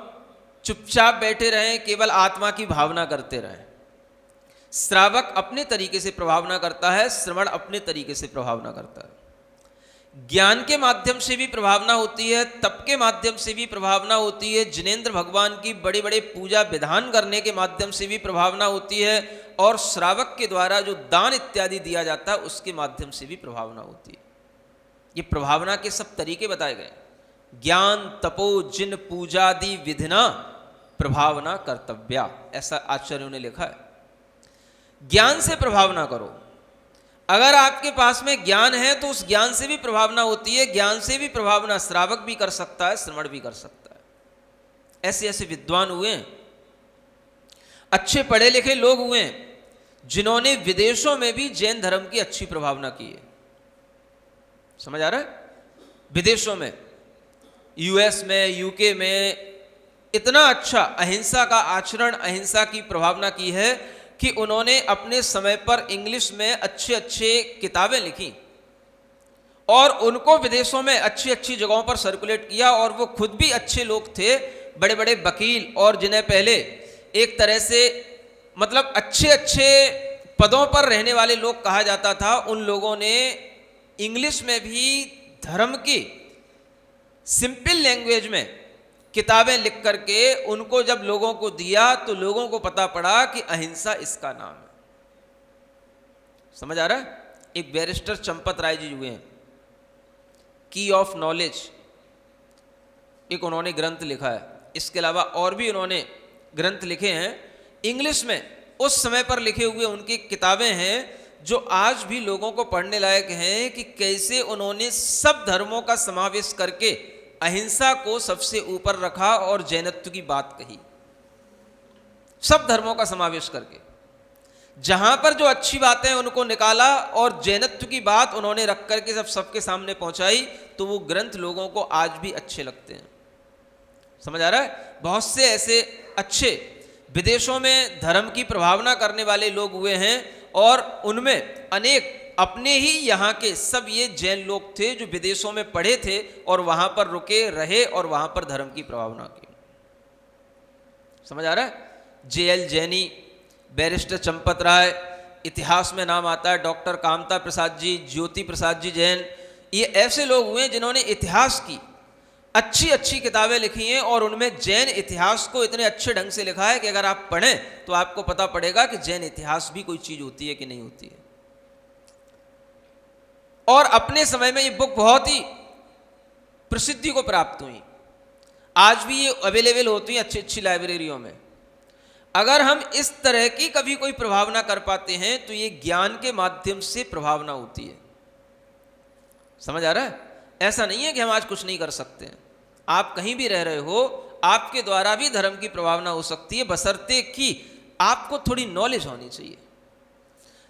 चुपचाप बैठे रहें, केवल आत्मा की भावना करते रहें। श्रावक अपने तरीके से प्रभावना करता है, श्रवण अपने तरीके से प्रभावना करता है। ज्ञान के माध्यम से भी प्रभावना होती है, तप के माध्यम से भी प्रभावना होती है, जिनेंद्र भगवान की बड़े बड़े पूजा विधान करने के माध्यम से भी प्रभावना होती है, और श्रावक के द्वारा जो दान इत्यादि दिया जाता है उसके माध्यम से भी प्रभावना होती है। ये प्रभावना के सब तरीके बताए गए। ज्ञान तपो जिन पूजादि विधिना प्रभावना कर्तव्या, ऐसा आचार्यों ने लिखा है। ज्ञान से प्रभावना करो। अगर आपके पास में ज्ञान है तो उस ज्ञान से भी प्रभावना होती है। ज्ञान से भी प्रभावना श्रावक भी कर सकता है, श्रवण भी कर सकता है। ऐसे ऐसे विद्वान हुए हैं, अच्छे पढ़े लिखे लोग हुए हैं, जिन्होंने विदेशों में भी जैन धर्म की अच्छी प्रभावना की है। समझ आ रहा है? विदेशों में, यूएस में, यूके में इतना अच्छा अहिंसा का आचरण, अहिंसा की प्रभावना की है कि उन्होंने अपने समय पर इंग्लिश में अच्छे अच्छे किताबें लिखी और उनको विदेशों में अच्छी अच्छी जगहों पर सर्कुलेट किया। और वो खुद भी अच्छे लोग थे, बड़े बड़े वकील, और जिन्हें पहले एक तरह से मतलब अच्छे अच्छे पदों पर रहने वाले लोग कहा जाता था, उन लोगों ने इंग्लिश में भी धर्म की सिंपल लैंग्वेज में किताबें लिख करके उनको जब लोगों को दिया तो लोगों को पता पड़ा कि अहिंसा इसका नाम है। समझ आ रहा है? एक बैरिस्टर चंपत राय जी हुए हैं, की ऑफ नॉलेज, एक उन्होंने ग्रंथ लिखा है। इसके अलावा और भी उन्होंने ग्रंथ लिखे हैं इंग्लिश में, उस समय पर लिखे हुए उनकी किताबें हैं जो आज भी लोगों को पढ़ने लायक हैं कि कैसे उन्होंने सब धर्मों का समावेश करके अहिंसा को सबसे ऊपर रखा और जैनत्व की बात कही। सब धर्मों का समावेश करके जहां पर जो अच्छी बातें उनको निकाला और जैनत्व की बात उन्होंने रख करके जब सबके सामने पहुंचाई तो वो ग्रंथ लोगों को आज भी अच्छे लगते हैं। समझ आ रहा है? बहुत से ऐसे अच्छे विदेशों में धर्म की प्रभावना करने वाले लोग हुए हैं और उनमें अनेक अपने ही यहाँ के सब ये जैन लोग थे जो विदेशों में पढ़े थे और वहाँ पर रुके रहे और वहाँ पर धर्म की प्रभावना की। समझ आ रहा है? JL जैनी, बैरिस्टर चंपत राय, इतिहास में नाम आता है डॉक्टर कामता प्रसाद जी, ज्योति प्रसाद जी जैन, ये ऐसे लोग हुए जिन्होंने इतिहास की अच्छी अच्छी किताबें लिखी हैं और उनमें जैन इतिहास को इतने अच्छे ढंग से लिखा है कि अगर आप पढ़ें तो आपको पता पड़ेगा कि जैन इतिहास भी कोई चीज़ होती है कि नहीं होती है। और अपने समय में ये बुक बहुत ही प्रसिद्धि को प्राप्त हुई, आज भी ये अवेलेबल होती हैं अच्छी अच्छी लाइब्रेरियों में। अगर हम इस तरह की कभी कोई प्रभावना कर पाते हैं तो ये ज्ञान के माध्यम से प्रभावना होती है। समझ आ रहा है? ऐसा नहीं है कि हम आज कुछ नहीं कर सकते हैं। आप कहीं भी रह रहे हो, आपके द्वारा भी धर्म की प्रभावना हो सकती है, बशर्ते कि आपको थोड़ी नॉलेज होनी चाहिए।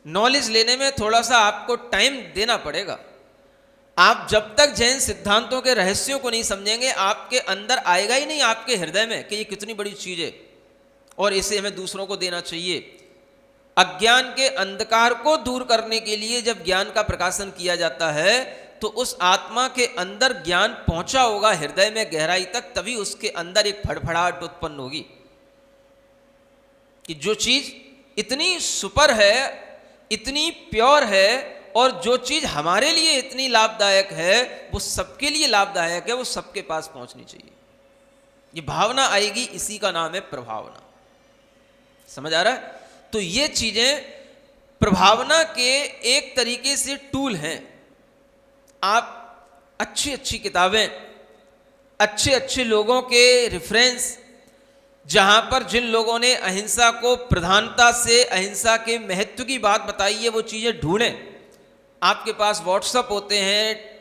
नॉलेज लेने में थोड़ा सा आपको टाइम देना पड़ेगा। आप जब तक जैन सिद्धांतों के रहस्यों को नहीं समझेंगे, आपके अंदर आएगा ही नहीं, आपके हृदय में, कि ये कितनी बड़ी चीज़ है और इसे हमें दूसरों को देना चाहिए। अज्ञान के अंधकार को दूर करने के लिए जब ज्ञान का प्रकाशन किया जाता है तो उस आत्मा के अंदर ज्ञान पहुंचा होगा हृदय में गहराई तक, तभी उसके अंदर एक फड़फड़ाहट उत्पन्न होगी कि जो चीज इतनी सुपर है, इतनी प्योर है और जो चीज हमारे लिए इतनी लाभदायक है वो सबके लिए लाभदायक है, वो सबके पास पहुंचनी चाहिए। ये भावना आएगी, इसी का नाम है प्रभावना। समझ आ रहा है? तो ये चीजें प्रभावना के एक तरीके से टूल हैं। आप अच्छी अच्छी किताबें, अच्छे अच्छे लोगों के रेफरेंस, जहां पर जिन लोगों ने अहिंसा को प्रधानता से, अहिंसा के महत्व की बात बताई है, वो चीजें ढूंढें। आपके पास व्हाट्सएप होते हैं,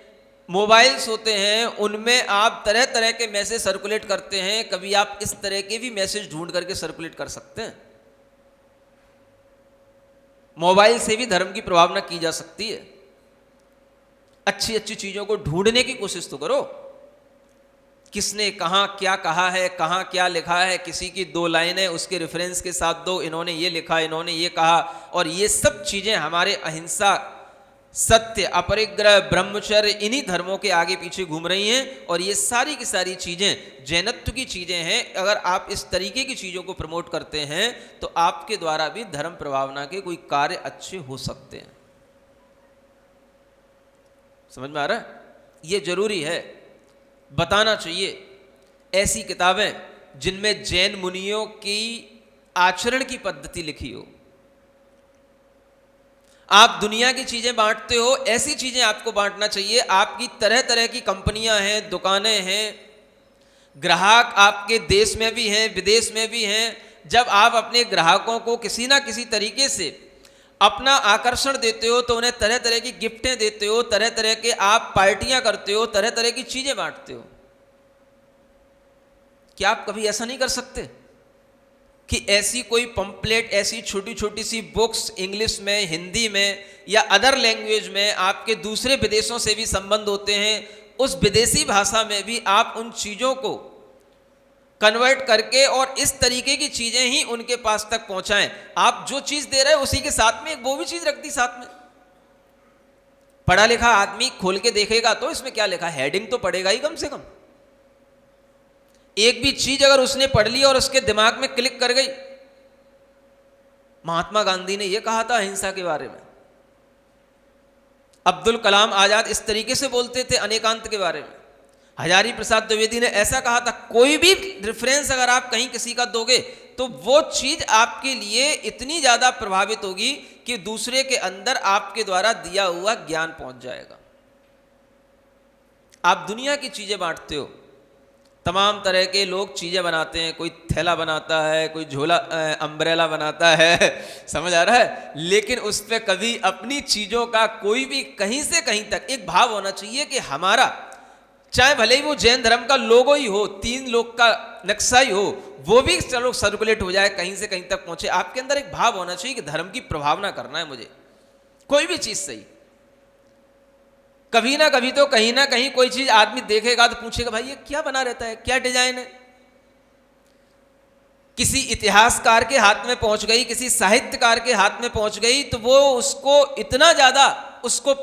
मोबाइल्स होते हैं, उनमें आप तरह तरह के मैसेज सर्कुलेट करते हैं। कभी आप इस तरह के भी मैसेज ढूंढ करके सर्कुलेट कर सकते हैं। मोबाइल से भी धर्म की प्रभावना की जा सकती है। अच्छी अच्छी चीजों को ढूंढने की कोशिश तो करो। किसने कहां क्या कहा है, कहां क्या लिखा है, किसी की 2 लाइनें उसके रेफरेंस के साथ दो, इन्होंने ये लिखा, इन्होंने ये कहा, और ये सब चीजें हमारे अहिंसा, सत्य, अपरिग्रह, ब्रह्मचर्य, इन्हीं धर्मों के आगे पीछे घूम रही हैं। और ये सारी की सारी चीजें जैनत्व की चीजें हैं। अगर आप इस तरीके की चीजों को प्रमोट करते हैं तो आपके द्वारा भी धर्म प्रभावना के कोई कार्य अच्छे हो सकते हैं। समझ में आ रहा है? ये जरूरी है, बताना चाहिए। ऐसी किताबें जिनमें जैन मुनियों की आचरण की पद्धति लिखी हो। आप दुनिया की चीजें बांटते हो, ऐसी चीजें आपको बांटना चाहिए। आपकी तरह तरह की कंपनियां हैं, दुकानें हैं, ग्राहक आपके देश में भी हैं, विदेश में भी हैं। जब आप अपने ग्राहकों को किसी ना किसी तरीके से अपना आकर्षण देते हो तो उन्हें तरह तरह की गिफ्टें देते हो, तरह तरह के आप पार्टियां करते हो, तरह तरह की चीजें बांटते हो। क्या आप कभी ऐसा नहीं कर सकते कि ऐसी कोई पंपलेट, ऐसी छोटी छोटी सी बुक्स इंग्लिश में, हिंदी में या अदर लैंग्वेज में, आपके दूसरे विदेशों से भी संबंध होते हैं, उस विदेशी भाषा में भी आप उन चीज़ों को कन्वर्ट करके और इस तरीके की चीज़ें ही उनके पास तक पहुंचाएं। आप जो चीज़ दे रहे हैं उसी के साथ में एक वो भी चीज़ रख दी साथ में। पढ़ा लिखा आदमी खोल के देखेगा तो इसमें क्या लिखा, हेडिंग तो पढ़ेगा ही कम से कम। एक भी चीज अगर उसने पढ़ ली और उसके दिमाग में क्लिक कर गई, महात्मा गांधी ने यह कहा था अहिंसा के बारे में, अब्दुल कलाम आजाद इस तरीके से बोलते थे अनेकांत के बारे में, हजारी प्रसाद द्विवेदी ने ऐसा कहा था। कोई भी रेफरेंस अगर आप कहीं किसी का दोगे तो वो चीज आपके लिए इतनी ज्यादा प्रभावित होगी कि दूसरे के अंदर आपके द्वारा दिया हुआ ज्ञान पहुंच जाएगा। आप दुनिया की चीजें बांटते हो, तमाम तरह के लोग चीज़ें बनाते हैं, कोई थैला बनाता है, कोई झोला अम्ब्रेला बनाता है, समझ आ रहा है, लेकिन उस पर कभी अपनी चीज़ों का कोई भी कहीं से कहीं तक एक भाव होना चाहिए कि हमारा, चाहे भले ही वो जैन धर्म का लोगो ही हो, 3 लोग का नक्शा ही हो, वो भी चलो सर्कुलेट हो जाए, कहीं से कहीं तक पहुंचे। आपके अंदर एक भाव होना चाहिए कि धर्म की प्रभावना करना है मुझे, कोई भी चीज़ सही। कभी ना कभी तो कहीं ना कहीं कोई चीज आदमी देखेगा तो पूछेगा भाई ये क्या बना रहता है, क्या डिजाइन है। किसी इतिहासकार के हाथ में पहुंच गई, किसी साहित्यकार के हाथ में पहुंच गई तो वो उसको इतना ज्यादा उसको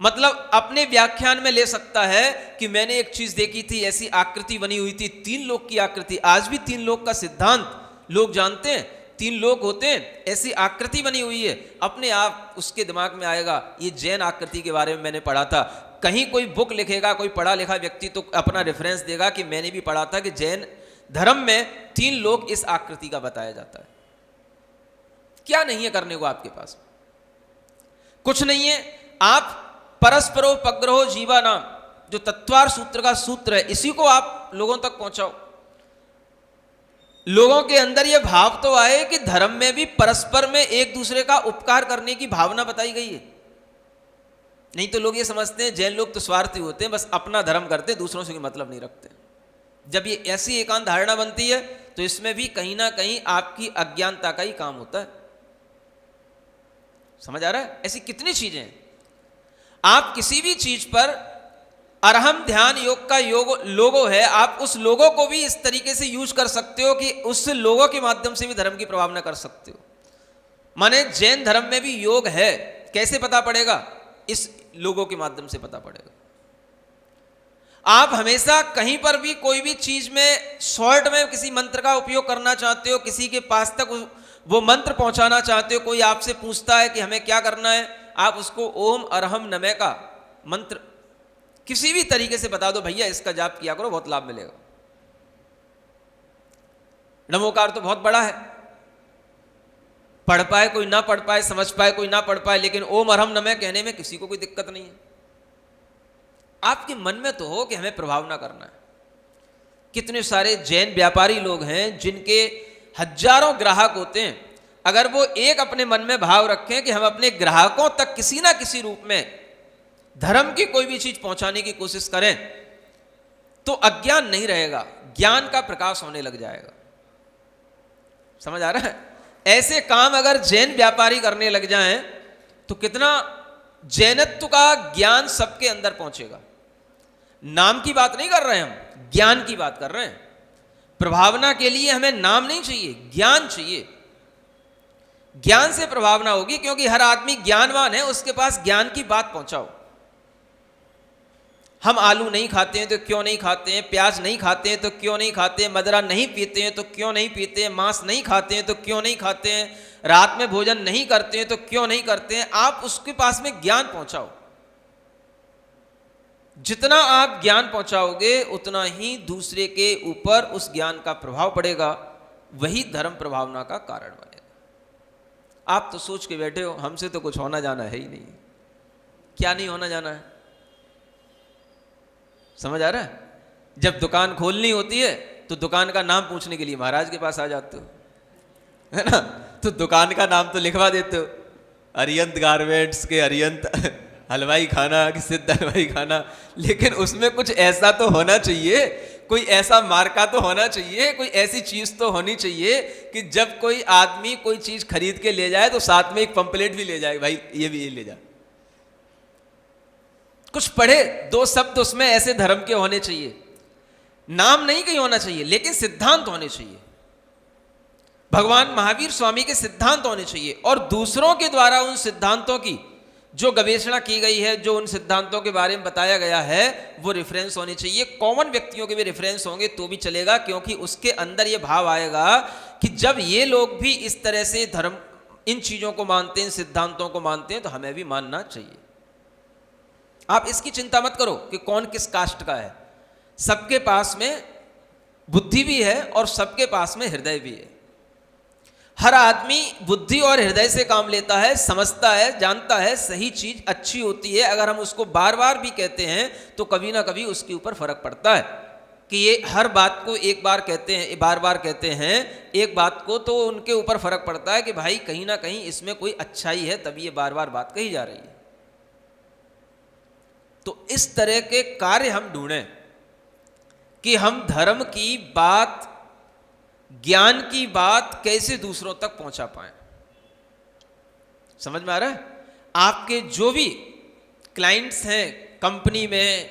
मतलब अपने व्याख्यान में ले सकता है कि मैंने एक चीज देखी थी, ऐसी आकृति बनी हुई थी, 3 लोग की आकृति। आज भी 3 लोग का सिद्धांत लोग जानते हैं। तीन लोग होते हैं, ऐसी आकृति बनी हुई है, अपने आप उसके दिमाग में आएगा ये जैन आकृति के बारे में मैंने पढ़ा था। कहीं कोई बुक लिखेगा, कोई पढ़ा लिखा व्यक्ति तो अपना रेफरेंस देगा कि मैंने भी पढ़ा था कि जैन धर्म में तीन लोग इस आकृति का बताया जाता है। क्या नहीं है करने को आपके पास? कुछ नहीं है। आप परस्परोपग्रहो जीवा नाम जो तत्वार सूत्र का सूत्र है, इसी को आप लोगों तक पहुंचाओ। लोगों के अंदर यह भाव तो आए कि धर्म में भी परस्पर में एक दूसरे का उपकार करने की भावना बताई गई है। नहीं तो लोग ये समझते हैं जैन लोग तो स्वार्थी होते हैं, बस अपना धर्म करते हैं, दूसरों से कोई मतलब नहीं रखते। जब ये ऐसी एकांत धारणा बनती है तो इसमें भी कहीं ना कहीं आपकी अज्ञानता का ही काम होता है। समझ आ रहा है? ऐसी कितनी चीजें हैं। आप किसी भी चीज पर अरहम ध्यान योग का योग लोगो है, आप उस लोगों को भी इस तरीके से यूज कर सकते हो कि उस लोगों के माध्यम से भी धर्म की प्रभावना कर सकते हो। माने जैन धर्म में भी योग है, कैसे पता पड़ेगा? इस लोगों के माध्यम से पता पड़ेगा। आप हमेशा कहीं पर भी कोई भी चीज में शॉर्ट में किसी मंत्र का उपयोग करना चाहते हो, किसी के पास तक वो मंत्र पहुंचाना चाहते हो, कोई आपसे पूछता है कि हमें क्या करना है, आप उसको ओम अरहम नमः का मंत्र किसी भी तरीके से बता दो, भैया इसका जाप किया करो, बहुत लाभ मिलेगा। नमोकार तो बहुत बड़ा है, पढ़ पाए कोई ना पढ़ पाए, समझ पाए कोई ना पढ़ पाए, लेकिन ओम अरहम नमः कहने में किसी को कोई दिक्कत नहीं है। आपके मन में तो हो कि हमें प्रभावना करना है। कितने सारे जैन व्यापारी लोग हैं जिनके हजारों ग्राहक होते हैं, अगर वो एक अपने मन में भाव रखें कि हम अपने ग्राहकों तक किसी ना किसी रूप में धर्म की कोई भी चीज पहुंचाने की कोशिश करें तो अज्ञान नहीं रहेगा, ज्ञान का प्रकाश होने लग जाएगा। समझ आ रहा है? ऐसे काम अगर जैन व्यापारी करने लग जाएं तो कितना जैनत्व का ज्ञान सबके अंदर पहुंचेगा। नाम की बात नहीं कर रहे हम, ज्ञान की बात कर रहे हैं। प्रभावना के लिए हमें नाम नहीं चाहिए, ज्ञान चाहिए। ज्ञान से प्रभावना होगी, क्योंकि हर आदमी ज्ञानवान है, उसके पास ज्ञान की बात पहुंचाओ। हम आलू नहीं खाते हैं तो क्यों नहीं खाते हैं, प्याज नहीं खाते हैं तो क्यों नहीं खाते हैं, मदरा नहीं पीते हैं तो क्यों नहीं पीते हैं, मांस नहीं खाते हैं तो क्यों नहीं खाते हैं, रात में भोजन नहीं करते हैं तो क्यों नहीं करते हैं। आप उसके पास में ज्ञान पहुंचाओ। जितना आप ज्ञान पहुंचाओगे उतना ही दूसरे के ऊपर उस ज्ञान का प्रभाव पड़ेगा, वही धर्म प्रभावना का कारण बनेगा। आप तो सोच के बैठे हो हमसे तो कुछ होना जाना है ही नहीं। क्या नहीं होना जाना है? समझ आ रहा है? जब दुकान खोलनी होती है तो दुकान का नाम पूछने के लिए महाराज के पास आ जाते हो, है ना? तो दुकान का नाम तो लिखवा देते हो, अरियंत गारमेंट्स के अरियंत हलवाई खाना कि सिद्ध हलवाई खाना। लेकिन उसमें कुछ ऐसा तो होना चाहिए, कोई ऐसा मार्का तो होना चाहिए, कोई ऐसी चीज तो होनी चाहिए कि जब कोई आदमी कोई चीज खरीद के ले जाए तो साथ में एक पंपलेट भी ले जाए, भाई ये भी ये ले जा। कुछ पढ़े, दो शब्द उसमें ऐसे धर्म के होने चाहिए। नाम नहीं कहीं होना चाहिए, लेकिन सिद्धांत होने चाहिए। भगवान महावीर स्वामी के सिद्धांत होने चाहिए, और दूसरों के द्वारा उन सिद्धांतों की जो गवेषणा की गई है, जो उन सिद्धांतों के बारे में बताया गया है, वो रेफरेंस होने चाहिए। कॉमन व्यक्तियों के भी रेफरेंस होंगे तो भी चलेगा, क्योंकि उसके अंदर ये भाव आएगा कि जब ये लोग भी इस तरह से धर्म इन चीजों को मानते हैं, इन सिद्धांतों को मानते हैं, तो हमें भी मानना चाहिए। आप इसकी चिंता मत करो कि कौन किस कास्ट का है। सबके पास में बुद्धि भी है और सबके पास में हृदय भी है। हर आदमी बुद्धि और हृदय से काम लेता है, समझता है, जानता है सही चीज अच्छी होती है। अगर हम उसको बार बार भी कहते हैं तो कभी ना कभी उसके ऊपर फर्क पड़ता है कि ये हर बात को एक बार कहते हैं, बार बार कहते हैं एक बात को, तो उनके ऊपर फर्क पड़ता है कि भाई कहीं ना कहीं इसमें कोई अच्छाई है, तभी ये बार बार बात कही जा रही है। तो इस तरह के कार्य हम ढूंढें कि हम धर्म की बात, ज्ञान की बात कैसे दूसरों तक पहुंचा पाएं। समझ में आ रहा है? आपके जो भी क्लाइंट्स हैं कंपनी में,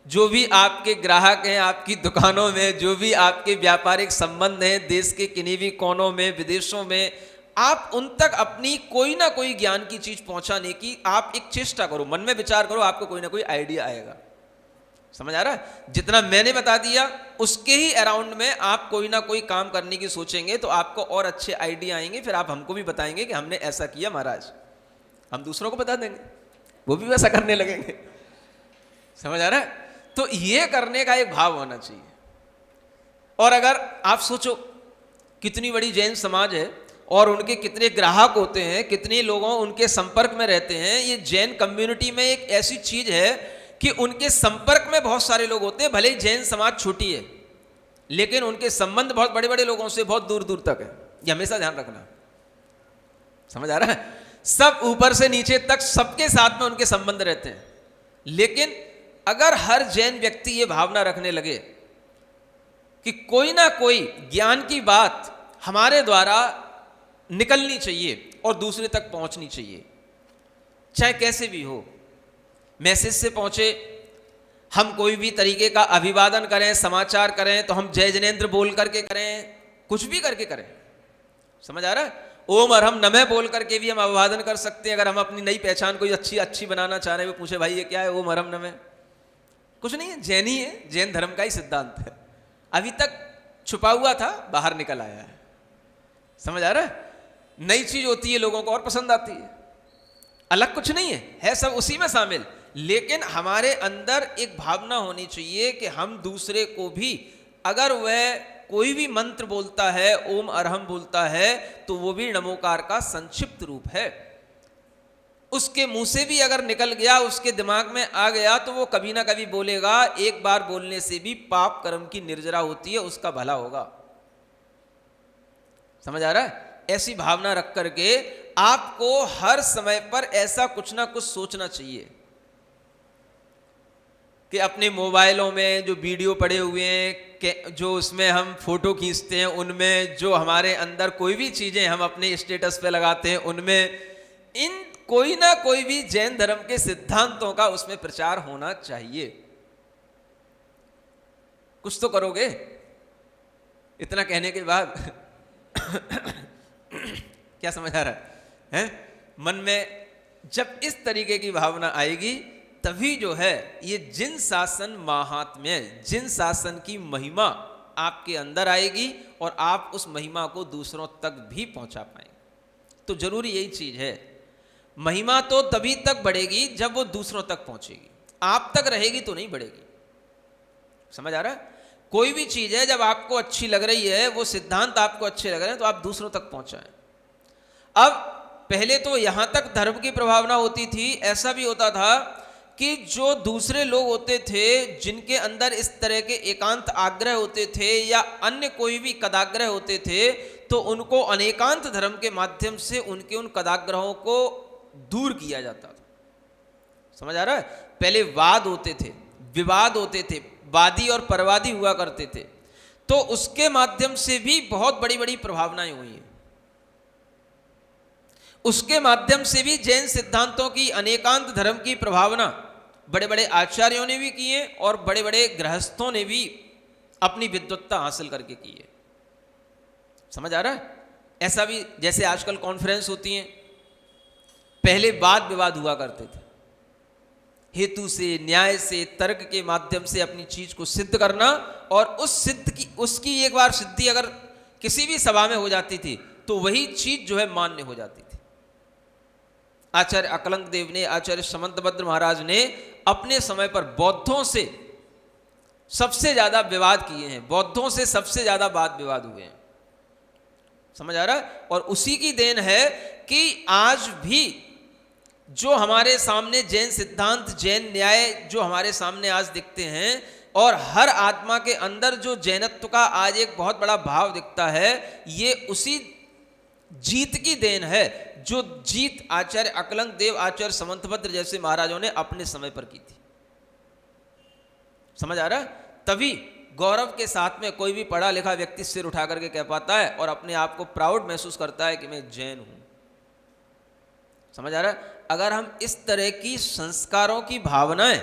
जो भी आपके ग्राहक हैं आपकी दुकानों में, जो भी आपके व्यापारिक संबंध हैं देश के किन्हीं भी कोनों में, विदेशों में, आप उन तक अपनी कोई ना कोई ज्ञान की चीज पहुंचाने की आप एक चेष्टा करो। मन में विचार करो, आपको कोई ना कोई आइडिया आएगा। समझ आ रहा है? जितना मैंने बता दिया उसके ही अराउंड में आप कोई ना कोई काम करने की सोचेंगे तो आपको और अच्छे आइडिया आएंगे, फिर आप हमको भी बताएंगे कि हमने ऐसा किया महाराज, हम दूसरों को बता देंगे, वो भी वैसा करने लगेंगे। समझ आ रहा है? तो ये करने का एक भाव होना चाहिए। और अगर आप सोचो कितनी बड़ी जैन समाज है और उनके कितने ग्राहक होते हैं, कितने लोगों उनके संपर्क में रहते हैं। ये जैन कम्युनिटी में एक ऐसी चीज है कि उनके संपर्क में बहुत सारे लोग होते हैं, भले ही जैन समाज छोटी है लेकिन उनके संबंध बहुत बड़े बड़े लोगों से बहुत दूर दूर तक है। ये हमेशा ध्यान रखना। समझ आ रहा है? सब ऊपर से नीचे तक सबके साथ में उनके संबंध रहते हैं। लेकिन अगर हर जैन व्यक्ति ये भावना रखने लगे कि कोई ना कोई ज्ञान की बात हमारे द्वारा निकलनी चाहिए और दूसरे तक पहुंचनी चाहिए, चाहे कैसे भी हो, मैसेज से पहुंचे, हम कोई भी तरीके का अभिवादन करें, समाचार करें तो हम जय जनेन्द्र बोल करके करें, कुछ भी करके करें। समझ आ रहा है? ओम अरहम नमः बोल करके भी हम अभिवादन कर सकते हैं। अगर हम अपनी नई पहचान कोई अच्छी बनाना चाह रहे हैं, वो पूछे भाई ये क्या है, ओम अरहम नमः, कुछ नहीं है, जैन ही है, जैन धर्म का ही सिद्धांत है। अभी तक छुपा हुआ था, बाहर निकल आया है। समझ आ रहा है? नई चीज होती है, लोगों को और पसंद आती है। अलग कुछ नहीं है सब उसी में शामिल। लेकिन हमारे अंदर एक भावना होनी चाहिए कि हम दूसरे को भी, अगर वह कोई भी मंत्र बोलता है, ओम अरहम बोलता है, तो वो भी नमोकार का संक्षिप्त रूप है। उसके मुंह से भी अगर निकल गया, उसके दिमाग में आ गया, तो वो कभी ना कभी बोलेगा। एक बार बोलने से भी पाप कर्म की निर्जरा होती है, उसका भला होगा। समझ आ रहा है? ऐसी भावना रख करके आपको हर समय पर ऐसा कुछ ना कुछ सोचना चाहिए कि अपने मोबाइलों में जो वीडियो पड़े हुए हैं, जो उसमें हम फोटो खींचते हैं, उनमें जो हमारे अंदर कोई भी चीजें हम अपने स्टेटस पे लगाते हैं, उनमें इन कोई ना कोई भी जैन धर्म के सिद्धांतों का उसमें प्रचार होना चाहिए। कुछ तो करोगे। इतना कहने के बाद क्या समझ आ रहा है? मन में जब इस तरीके की भावना आएगी, तभी जो है ये जिन शासन महात्म्य, जिन शासन की महिमा आपके अंदर आएगी और आप उस महिमा को दूसरों तक भी पहुंचा पाएंगे। तो जरूरी यही चीज है। महिमा तो तभी तक बढ़ेगी जब वो दूसरों तक पहुंचेगी, आप तक रहेगी तो नहीं बढ़ेगी। समझ आ रहा है? कोई भी चीज है, जब आपको अच्छी लग रही है, वो सिद्धांत आपको अच्छे लग रहे हैं, तो आप दूसरों तक पहुंचाएं। अब पहले तो यहां तक धर्म की प्रभावना होती थी। ऐसा भी होता था कि जो दूसरे लोग होते थे, जिनके अंदर इस तरह के एकांत आग्रह होते थे या अन्य कोई भी कदाग्रह होते थे, तो उनको अनेकांत धर्म के माध्यम से उनके उन कदाग्रहों को दूर किया जाता था। समझ आ रहा है? पहले वाद होते थे, विवाद होते थे, वादी और परवादी हुआ करते थे, तो उसके माध्यम से भी बहुत बड़ी बड़ी प्रभावनाएं हुई हैं। उसके माध्यम से भी जैन सिद्धांतों की, अनेकांत धर्म की प्रभावना बड़े बड़े आचार्यों ने भी की है और बड़े बड़े गृहस्थों ने भी अपनी विद्वत्ता हासिल करके की है। समझ आ रहा है? ऐसा भी जैसे आजकल कॉन्फ्रेंस होती हैं, पहले वाद विवाद हुआ करते थे, हेतु से, न्याय से, तर्क के माध्यम से अपनी चीज को सिद्ध करना, और उसकी एक बार सिद्धि अगर किसी भी सभा में हो जाती थी तो वही चीज जो है मान्य हो जाती थी। आचार्य अकलंक देव ने, आचार्य समंतभद्र महाराज ने अपने समय पर बौद्धों से सबसे ज्यादा विवाद किए हैं, बौद्धों से सबसे ज्यादा वाद विवाद हुए हैं। समझ आ रहा है? और उसी की देन है कि आज भी जो हमारे सामने जैन सिद्धांत, जैन न्याय जो हमारे सामने आज दिखते हैं, और हर आत्मा के अंदर जो जैनत्व का आज एक बहुत बड़ा भाव दिखता है, ये उसी जीत की देन है जो जीत आचार्य अकलंक देव, आचार्य समंतभद्र जैसे महाराजों ने अपने समय पर की थी। समझ आ रहा है? तभी गौरव के साथ में कोई भी पढ़ा लिखा व्यक्ति सिर उठा करके कह पाता है और अपने आप को प्राउड महसूस करता है कि मैं जैन हूं। समझ आ रहा है? अगर हम इस तरह की संस्कारों की भावनाएं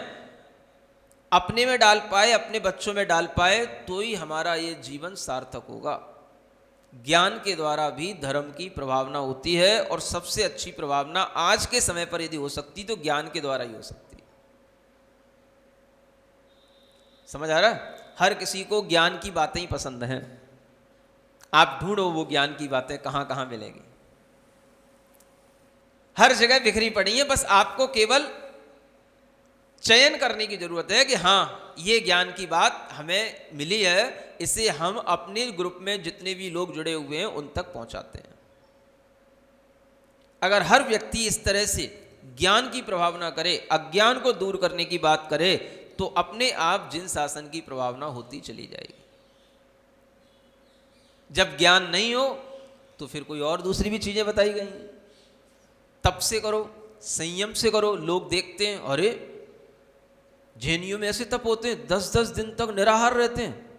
अपने में डाल पाए, अपने बच्चों में डाल पाए, तो ही हमारा ये जीवन सार्थक होगा। ज्ञान के द्वारा भी धर्म की प्रभावना होती है, और सबसे अच्छी प्रभावना आज के समय पर यदि हो सकती तो ज्ञान के द्वारा ही हो सकती है। समझ आ रहा है? हर किसी को ज्ञान की बातें ही पसंद हैं। आप ढूंढो वो ज्ञान की बातें कहां कहां मिलेगी, हर जगह बिखरी पड़ी है। बस आपको केवल चयन करने की जरूरत है कि हाँ, ये ज्ञान की बात हमें मिली है, इसे हम अपने ग्रुप में जितने भी लोग जुड़े हुए हैं उन तक पहुंचाते हैं। अगर हर व्यक्ति इस तरह से ज्ञान की प्रभावना करे, अज्ञान को दूर करने की बात करे, तो अपने आप जिन शासन की प्रभावना होती चली जाएगी। जब ज्ञान नहीं हो तो फिर कोई और दूसरी भी चीजें बताई गई हैं। तप से करो, संयम से करो। लोग देखते हैं, अरे जैनियों में ऐसे तप होते हैं, 10-10 दिन तक निराहार रहते हैं।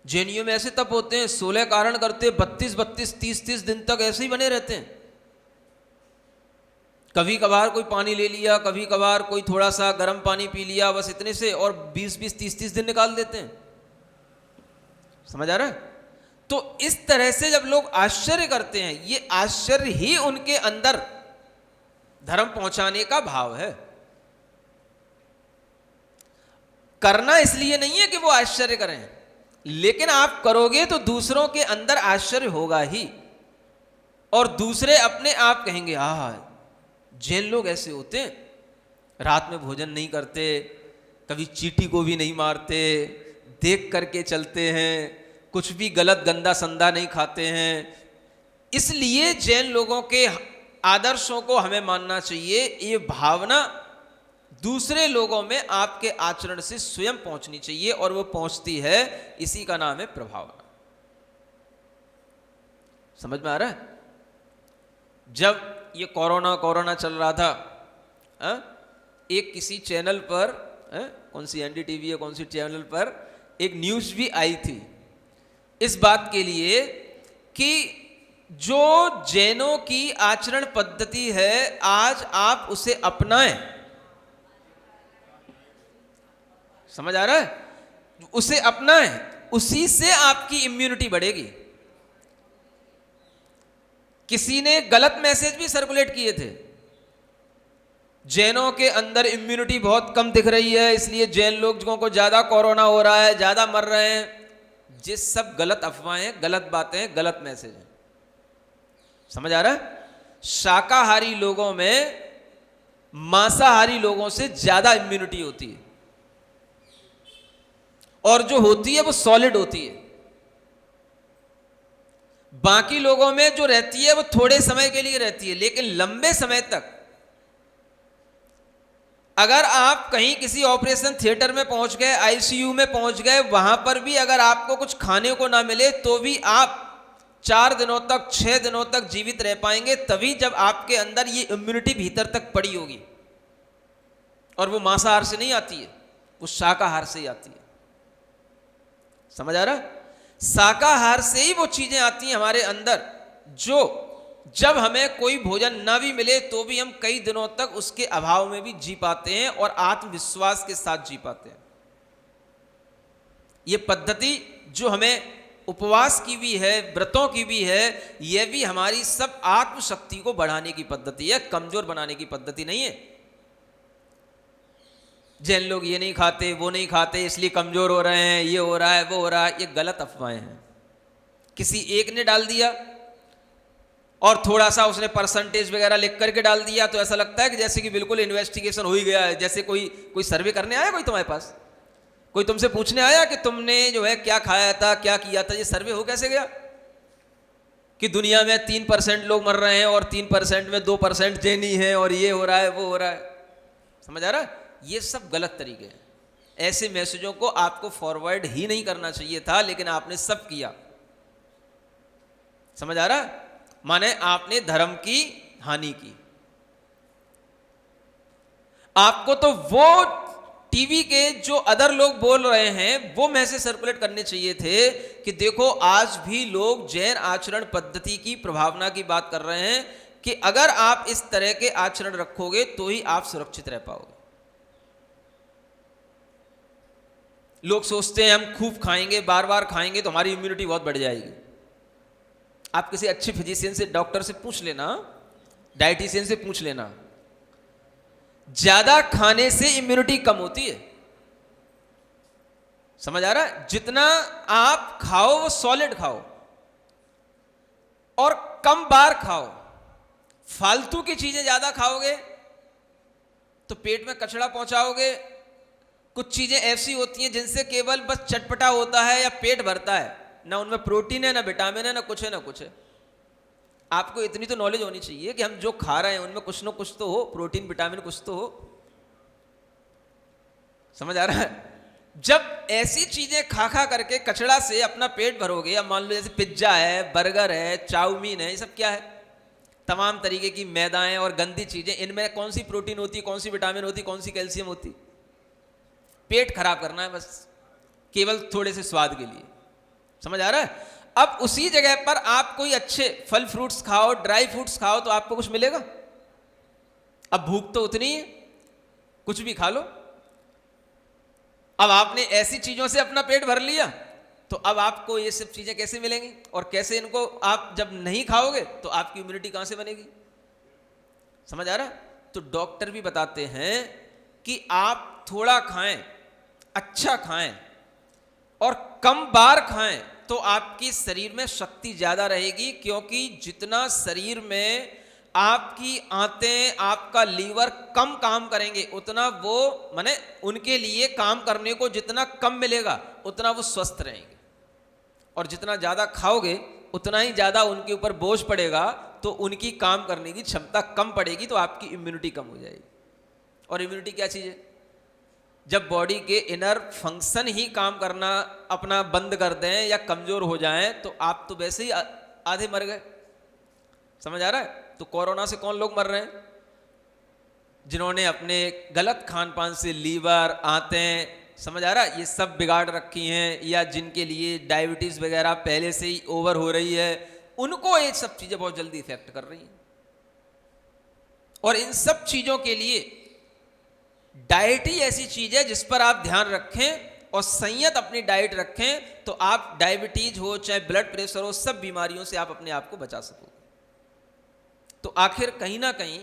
जैनियों में ऐसे तप होते हैं, 16 कारण करते, 32-32, 30-30 दिन तक ऐसे ही बने रहते हैं। कभी कभार कोई पानी ले लिया, कभी कभार कोई थोड़ा सा गर्म पानी पी लिया, बस इतने से, और 20-20, 30-30 दिन निकाल देते हैं। समझ आ रहा है? तो इस तरह से जब लोग आश्चर्य करते हैं, ये आश्चर्य ही उनके अंदर धर्म पहुंचाने का भाव है। करना इसलिए नहीं है कि वो आश्चर्य करें, लेकिन आप करोगे तो दूसरों के अंदर आश्चर्य होगा ही, और दूसरे अपने आप कहेंगे, आह, जैन लोग ऐसे होते हैं, रात में भोजन नहीं करते, कभी चींटी को भी नहीं मारते, देख करके चलते हैं, कुछ भी गलत गंदा संदा नहीं खाते हैं। इसलिए जैन लोगों के आदर्शों को हमें मानना चाहिए। ये भावना दूसरे लोगों में आपके आचरण से स्वयं पहुंचनी चाहिए, और वो पहुंचती है, इसी का नाम है प्रभावना। समझ में आ रहा है? जब ये कोरोना चल रहा था, एक किसी चैनल पर, कौन सी NDTV है, कौन सी चैनल पर एक न्यूज भी आई थी इस बात के लिए कि जो जैनों की आचरण पद्धति है, आज आप उसे अपनाएं। समझ आ रहा है? उसे अपनाएं, उसी से आपकी इम्यूनिटी बढ़ेगी। किसी ने गलत मैसेज भी सर्कुलेट किए थे, जैनों के अंदर इम्यूनिटी बहुत कम दिख रही है, इसलिए जैन लोगों को ज्यादा कोरोना हो रहा है, ज्यादा मर रहे हैं। ये सब गलत अफवाहें, गलत बातें, गलत मैसेज हैं। समझ आ रहा है? शाकाहारी लोगों में मांसाहारी लोगों से ज्यादा इम्यूनिटी होती है, और जो होती है वो सॉलिड होती है। बाकी लोगों में जो रहती है वो थोड़े समय के लिए रहती है, लेकिन लंबे समय तक, अगर आप कहीं किसी ऑपरेशन थिएटर में पहुंच गए, ICU में पहुंच गए, वहां पर भी अगर आपको कुछ खाने को ना मिले तो भी आप 4 दिनों तक, 6 दिनों तक जीवित रह पाएंगे, तभी जब आपके अंदर ये इम्यूनिटी भीतर तक पड़ी होगी। और वो मांसाहार से नहीं आती है, वो शाकाहार से ही आती है। समझ आ रहा है? शाकाहार से ही वो चीजें आती हैं हमारे अंदर, जो जब हमें कोई भोजन ना भी मिले तो भी हम कई दिनों तक उसके अभाव में भी जी पाते हैं, और आत्मविश्वास के साथ जी पाते हैं। ये पद्धति जो हमें उपवास की भी है, व्रतों की भी है, यह भी हमारी सब आत्मशक्ति को बढ़ाने की पद्धति है, कमजोर बनाने की पद्धति नहीं है। जैन लोग ये नहीं खाते, वो नहीं खाते, इसलिए कमजोर हो रहे हैं, ये हो रहा है, वो हो रहा है, ये गलत अफवाहें हैं। किसी एक ने डाल दिया और थोड़ा सा उसने परसेंटेज वगैरह लिख करके डाल दिया, तो ऐसा लगता है कि जैसे कि बिल्कुल इन्वेस्टिगेशन हो ही गया है। जैसे कोई सर्वे करने आया, कोई तुम्हारे पास, कोई तुमसे पूछने आया कि तुमने जो है क्या खाया था, क्या किया था। ये सर्वे हो कैसे गया कि दुनिया में 3% लोग मर रहे हैं और 3% में 2% जैनी है, और ये हो रहा है, वो हो रहा है। समझ आ रहा है? ये सब गलत तरीके हैं। ऐसे मैसेजों को आपको फॉरवर्ड ही नहीं करना चाहिए था, लेकिन आपने सब किया। समझ आ रहा है? माने आपने धर्म की हानि की। आपको तो वो टीवी के जो अदर लोग बोल रहे हैं वो मैसेज सर्कुलेट करने चाहिए थे कि देखो, आज भी लोग जैन आचरण पद्धति की प्रभावना की बात कर रहे हैं कि अगर आप इस तरह के आचरण रखोगे तो ही आप सुरक्षित रह पाओगे। लोग सोचते हैं हम खूब खाएंगे, बार बार खाएंगे तो हमारी इम्यूनिटी बहुत बढ़ जाएगी। आप किसी अच्छे फिजिशियन से, डॉक्टर से पूछ लेना, डाइटिशियन से पूछ लेना, ज्यादा खाने से इम्यूनिटी कम होती है। समझ आ रहा है? जितना आप खाओ वो सॉलिड खाओ और कम बार खाओ। फालतू की चीजें ज्यादा खाओगे तो पेट में कचरा पहुंचाओगे। कुछ चीजें ऐसी होती हैं जिनसे केवल बस चटपटा होता है या पेट भरता है, ना उनमें प्रोटीन है, ना विटामिन है, ना कुछ है, ना कुछ है। आपको इतनी तो नॉलेज होनी चाहिए कि हम जो खा रहे हैं उनमें कुछ ना कुछ तो हो, प्रोटीन विटामिन कुछ तो हो। समझ आ रहा है? जब ऐसी चीजें खा खा करके कचड़ा से अपना पेट भरोगे, अब मान लो जैसे पिज्जा है, बर्गर है, चाउमीन है, ये सब क्या है? तमाम तरीके की मैदाएं और गंदी चीजें। इनमें कौन सी प्रोटीन होती है, कौन सी विटामिन होती है, कौन सी कैल्शियम होती? पेट खराब करना है बस, केवल थोड़े से स्वाद के लिए। समझ आ रहा है? अब उसी जगह पर आप कोई अच्छे फल फ्रूट्स खाओ, ड्राई फ्रूट्स खाओ, तो आपको कुछ मिलेगा? अब भूख तो उतनी है, कुछ भी खा लो। अब आपने ऐसी चीजों से अपना पेट भर लिया, तो अब आपको ये सब चीजें कैसे मिलेंगी? और कैसे इनको आप जब नहीं खाओगे तो आपकी इम्यूनिटी कहां से बनेगी? समझ आ रहा है? तो डॉक्टर भी बताते हैं कि आप थोड़ा खाएं, अच्छा खाएं और कम बार खाएं, तो आपकी शरीर में शक्ति ज्यादा रहेगी। क्योंकि जितना शरीर में आपकी आंतें, आपका लीवर कम काम करेंगे, उतना वो माने उनके लिए काम करने को जितना कम मिलेगा उतना वो स्वस्थ रहेंगे। और जितना ज्यादा खाओगे उतना ही ज्यादा उनके ऊपर बोझ पड़ेगा, तो उनकी काम करने की क्षमता कम पड़ेगी, तो आपकी इम्यूनिटी कम हो जाएगी। और इम्यूनिटी क्या चीज है? जब बॉडी के इनर फंक्शन ही काम करना अपना बंद कर दें या कमजोर हो जाएं, तो आप तो वैसे ही आधे मर गए। समझ आ रहा है? तो कोरोना से कौन लोग मर रहे हैं? जिन्होंने अपने गलत खान पान से लीवर, आंतें, समझ आ रहा है, ये सब बिगाड़ रखी हैं, या जिनके लिए डायबिटीज वगैरह पहले से ही ओवर हो रही है, उनको ये सब चीजें बहुत जल्दी इफेक्ट कर रही हैं। और इन सब चीजों के लिए डाइट ही ऐसी चीज है जिस पर आप ध्यान रखें और संयत अपनी डाइट रखें, तो आप डायबिटीज हो चाहे ब्लड प्रेशर हो, सब बीमारियों से आप अपने आप को बचा सकोगे। तो आखिर कहीं ना कहीं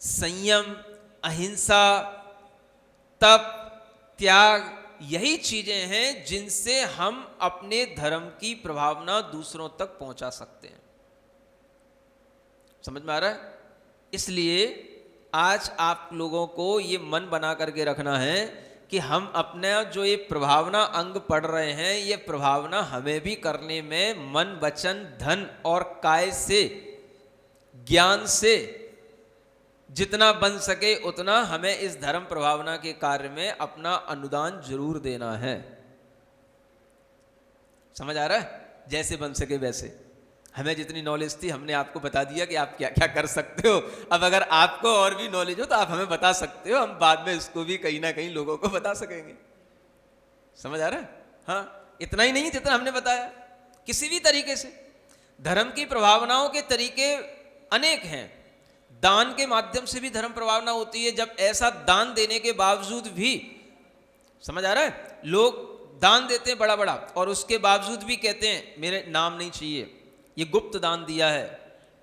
संयम, अहिंसा, तप, त्याग, यही चीजें हैं जिनसे हम अपने धर्म की प्रभावना दूसरों तक पहुंचा सकते हैं। समझ में आ रहा है? इसलिए आज आप लोगों को ये मन बना करके रखना है कि हम अपना जो ये प्रभावना अंग पढ़ रहे हैं, ये प्रभावना हमें भी करने में मन, वचन, धन और काय से, ज्ञान से जितना बन सके उतना हमें इस धर्म प्रभावना के कार्य में अपना अनुदान जरूर देना है। समझ आ रहा है? जैसे बन सके वैसे। हमें जितनी नॉलेज थी हमने आपको बता दिया कि आप क्या क्या कर सकते हो। अब अगर आपको और भी नॉलेज हो तो आप हमें बता सकते हो, हम बाद में इसको भी कहीं ना कहीं लोगों को बता सकेंगे। समझ आ रहा है? हाँ, इतना ही नहीं जितना हमने बताया, किसी भी तरीके से। धर्म की प्रभावनाओं के तरीके अनेक हैं। दान के माध्यम से भी धर्म प्रभावना होती है। जब ऐसा दान देने के बावजूद भी, समझ आ रहा है, लोग दान देते हैं बड़ा बड़ा और उसके बावजूद भी कहते हैं मेरे नाम नहीं चाहिए, ये गुप्त दान दिया है,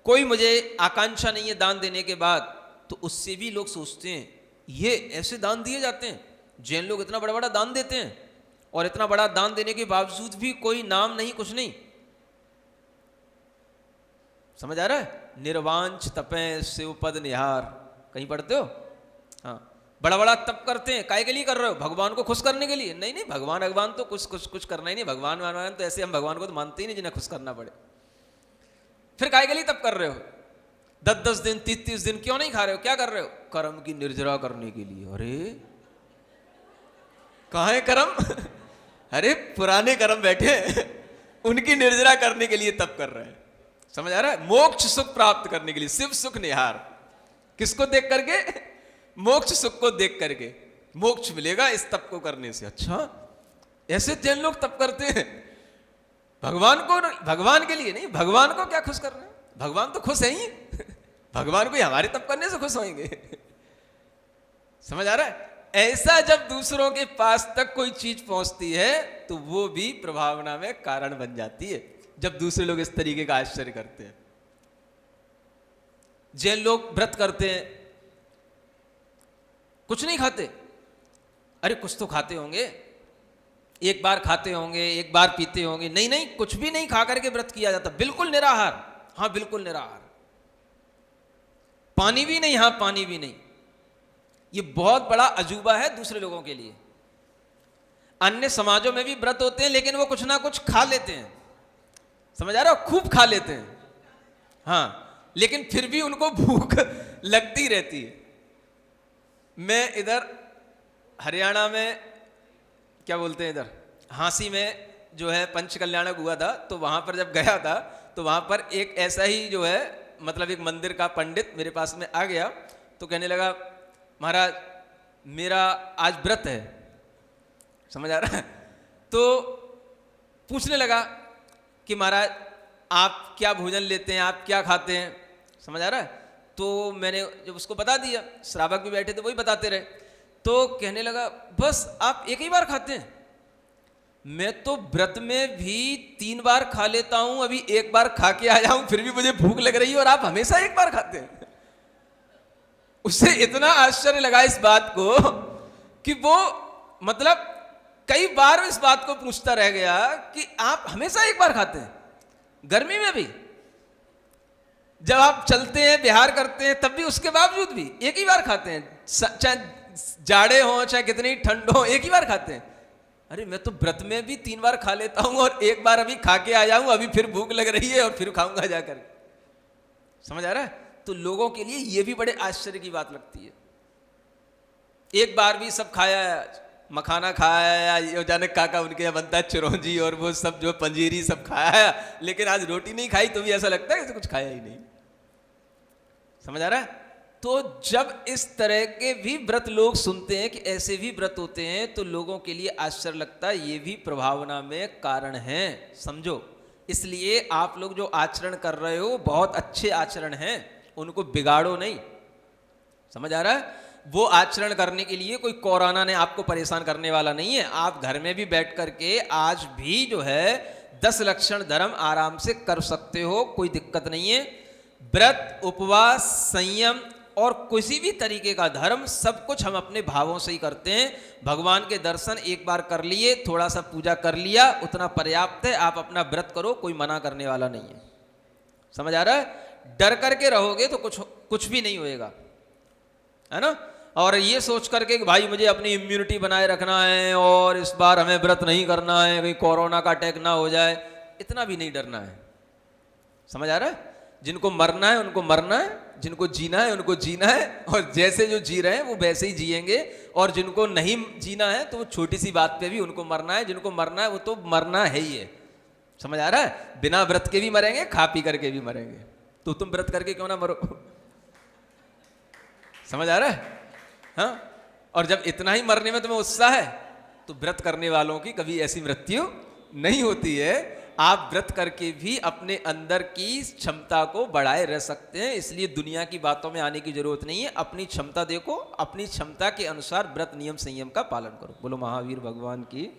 कोई मुझे आकांक्षा नहीं है दान देने के बाद, तो उससे भी लोग सोचते हैं ये ऐसे दान दिए जाते हैं। जैन लोग इतना बड़ा बड़ा दान देते हैं और इतना बड़ा दान देने के बावजूद भी कोई नाम नहीं, कुछ नहीं। समझ आ रहा है? निर्वांच तपे शिवपद निहार, कहीं पढ़ते हो? हाँ, बड़ा बड़ा तप करते हैं, काय के लिए कर रहे हो? भगवान को खुश करने के लिए? नहीं नहीं, भगवान तो कुछ करना ही नहीं। भगवान तो ऐसे हम भगवान को तो मानते ही नहीं जिन्हें खुश करना पड़े। फिर काय के लिए तप कर रहे हो? 10-10 दिन 30-30 दिन क्यों नहीं खा रहे हो? क्या कर रहे हो? कर्म की निर्जरा करने के लिए। अरे कहाँ है कर्म? अरे पुराने कर्म बैठे उनकी निर्जरा करने के लिए तप कर रहे हैं। समझ आ रहा है? मोक्ष सुख प्राप्त करने के लिए, शिव सुख निहार। किसको देख करके? मोक्ष सुख को देख करके। मोक्ष मिलेगा इस तप को करने से। अच्छा, ऐसे जैन लोग तप करते हैं? भगवान को, भगवान के लिए नहीं, भगवान को क्या खुश कर रहे हैं? भगवान तो खुश है ही। भगवान को हमारे तप करने से खुश होंगे? समझ आ रहा है? ऐसा जब दूसरों के पास तक कोई चीज पहुंचती है तो वो भी प्रभावना में कारण बन जाती है, जब दूसरे लोग इस तरीके का आश्चर्य करते हैं। जैन लोग व्रत करते हैं, कुछ नहीं खाते। अरे कुछ तो खाते होंगे, एक बार खाते होंगे, एक बार पीते होंगे, नहीं नहीं, कुछ भी नहीं खा करके व्रत किया जाता, बिल्कुल निराहार। हाँ बिल्कुल निराहार, पानी भी नहीं, हाँ पानी भी नहीं। ये बहुत बड़ा अजूबा है दूसरे लोगों के लिए। अन्य समाजों में भी व्रत होते हैं, लेकिन वो कुछ ना कुछ खा लेते हैं, समझ आ रहा हो, खूब खा लेते हैं, हाँ, लेकिन फिर भी उनको भूख लगती रहती है। मैं इधर हरियाणा में, क्या बोलते हैं इधर, हांसी में जो है पंच कल्याणक हुआ था, तो वहां पर जब गया था तो वहां पर एक ऐसा ही जो है, मतलब एक मंदिर का पंडित मेरे पास में आ गया, तो कहने लगा महाराज मेरा आज व्रत है, समझ आ रहा है। तो पूछने लगा कि महाराज आप क्या भोजन लेते हैं, आप क्या खाते हैं, समझ आ रहा है। तो मैंने जब उसको बता दिया, श्रावक भी बैठे थे वही बताते रहे, तो कहने लगा बस आप एक ही बार खाते हैं, मैं तो व्रत में भी 3 बार खा लेता हूं, अभी एक बार खा के आया हूं, फिर भी मुझे भूख लग रही है, और आप हमेशा एक बार खाते हैं। उससे इतना आश्चर्य लगा इस बात को कि वो मतलब कई बार इस बात को पूछता रह गया कि आप हमेशा एक बार खाते हैं, गर्मी में भी जब आप चलते हैं, विहार करते हैं, तब भी उसके बावजूद भी एक ही बार खाते हैं, चाहे जाड़े हो चाहे कितनी ठंड हो, एक ही बार खाते हैं। अरे मैं तो व्रत में भी 3 बार खा लेता हूं, और एक बार अभी खा के आया हूं, अभी फिर भूख लग रही है और फिर खाऊंगा जाकर, समझ आ रहा है। तो लोगों के लिए ये भी बड़े आश्चर्य की बात लगती है। एक बार भी सब खाया है, मखाना खाया है, जाने काका उनके यहाँ बनता है चिरौंजी और वो सब जो पंजीरी सब खाया है, लेकिन आज रोटी नहीं खाई तो भी ऐसा लगता है कि कुछ खाया ही नहीं, समझ आ रहा है। तो जब इस तरह के भी व्रत लोग सुनते हैं कि ऐसे भी व्रत होते हैं, तो लोगों के लिए आश्चर्य लगता है, ये भी प्रभावना में कारण है, समझो। इसलिए आप लोग जो आचरण कर रहे हो बहुत अच्छे आचरण हैं, उनको बिगाड़ो नहीं, समझ आ रहा है। वो आचरण करने के लिए कोई कोरोना ने आपको परेशान करने वाला नहीं है। आप घर में भी बैठ करके आज भी जो है 10 लक्षण धर्म आराम से कर सकते हो, कोई दिक्कत नहीं है। व्रत, उपवास, संयम और किसी भी तरीके का धर्म, सब कुछ हम अपने भावों से ही करते हैं। भगवान के दर्शन एक बार कर लिए, थोड़ा सा पूजा कर लिया, उतना पर्याप्त है। आप अपना व्रत करो, कोई मना करने वाला नहीं है, समझ आ रहा है। डर करके रहोगे तो कुछ भी नहीं होएगा, है ना। और ये सोच करके कि भाई मुझे अपनी इम्यूनिटी बनाए रखना है और इस बार हमें व्रत नहीं करना है, कहीं कोरोना का अटैक ना हो जाए, इतना भी नहीं डरना है, समझ आ रहा है। जिनको मरना है उनको मरना है, जिनको जीना है उनको जीना है, और जैसे जो जी रहे हैं वो वैसे ही जिएंगे। और जिनको नहीं जीना है तो वो छोटी सी बात पे भी उनको मरना है, जिनको मरना है वो तो मरना है ही है, समझ आ रहा है। बिना व्रत के भी मरेंगे, खा पी करके भी मरेंगे, तो तुम व्रत करके क्यों ना मरो, समझ आ रहा है। हाँ, और जब इतना ही मरने में तुम्हें उत्साह है तो व्रत करने वालों की कभी ऐसी मृत्यु नहीं होती है। आप व्रत करके भी अपने अंदर की क्षमता को बढ़ाए रह सकते हैं, इसलिए दुनिया की बातों में आने की जरूरत नहीं है। अपनी क्षमता देखो, अपनी क्षमता के अनुसार व्रत नियम संयम का पालन करो। बोलो महावीर भगवान की।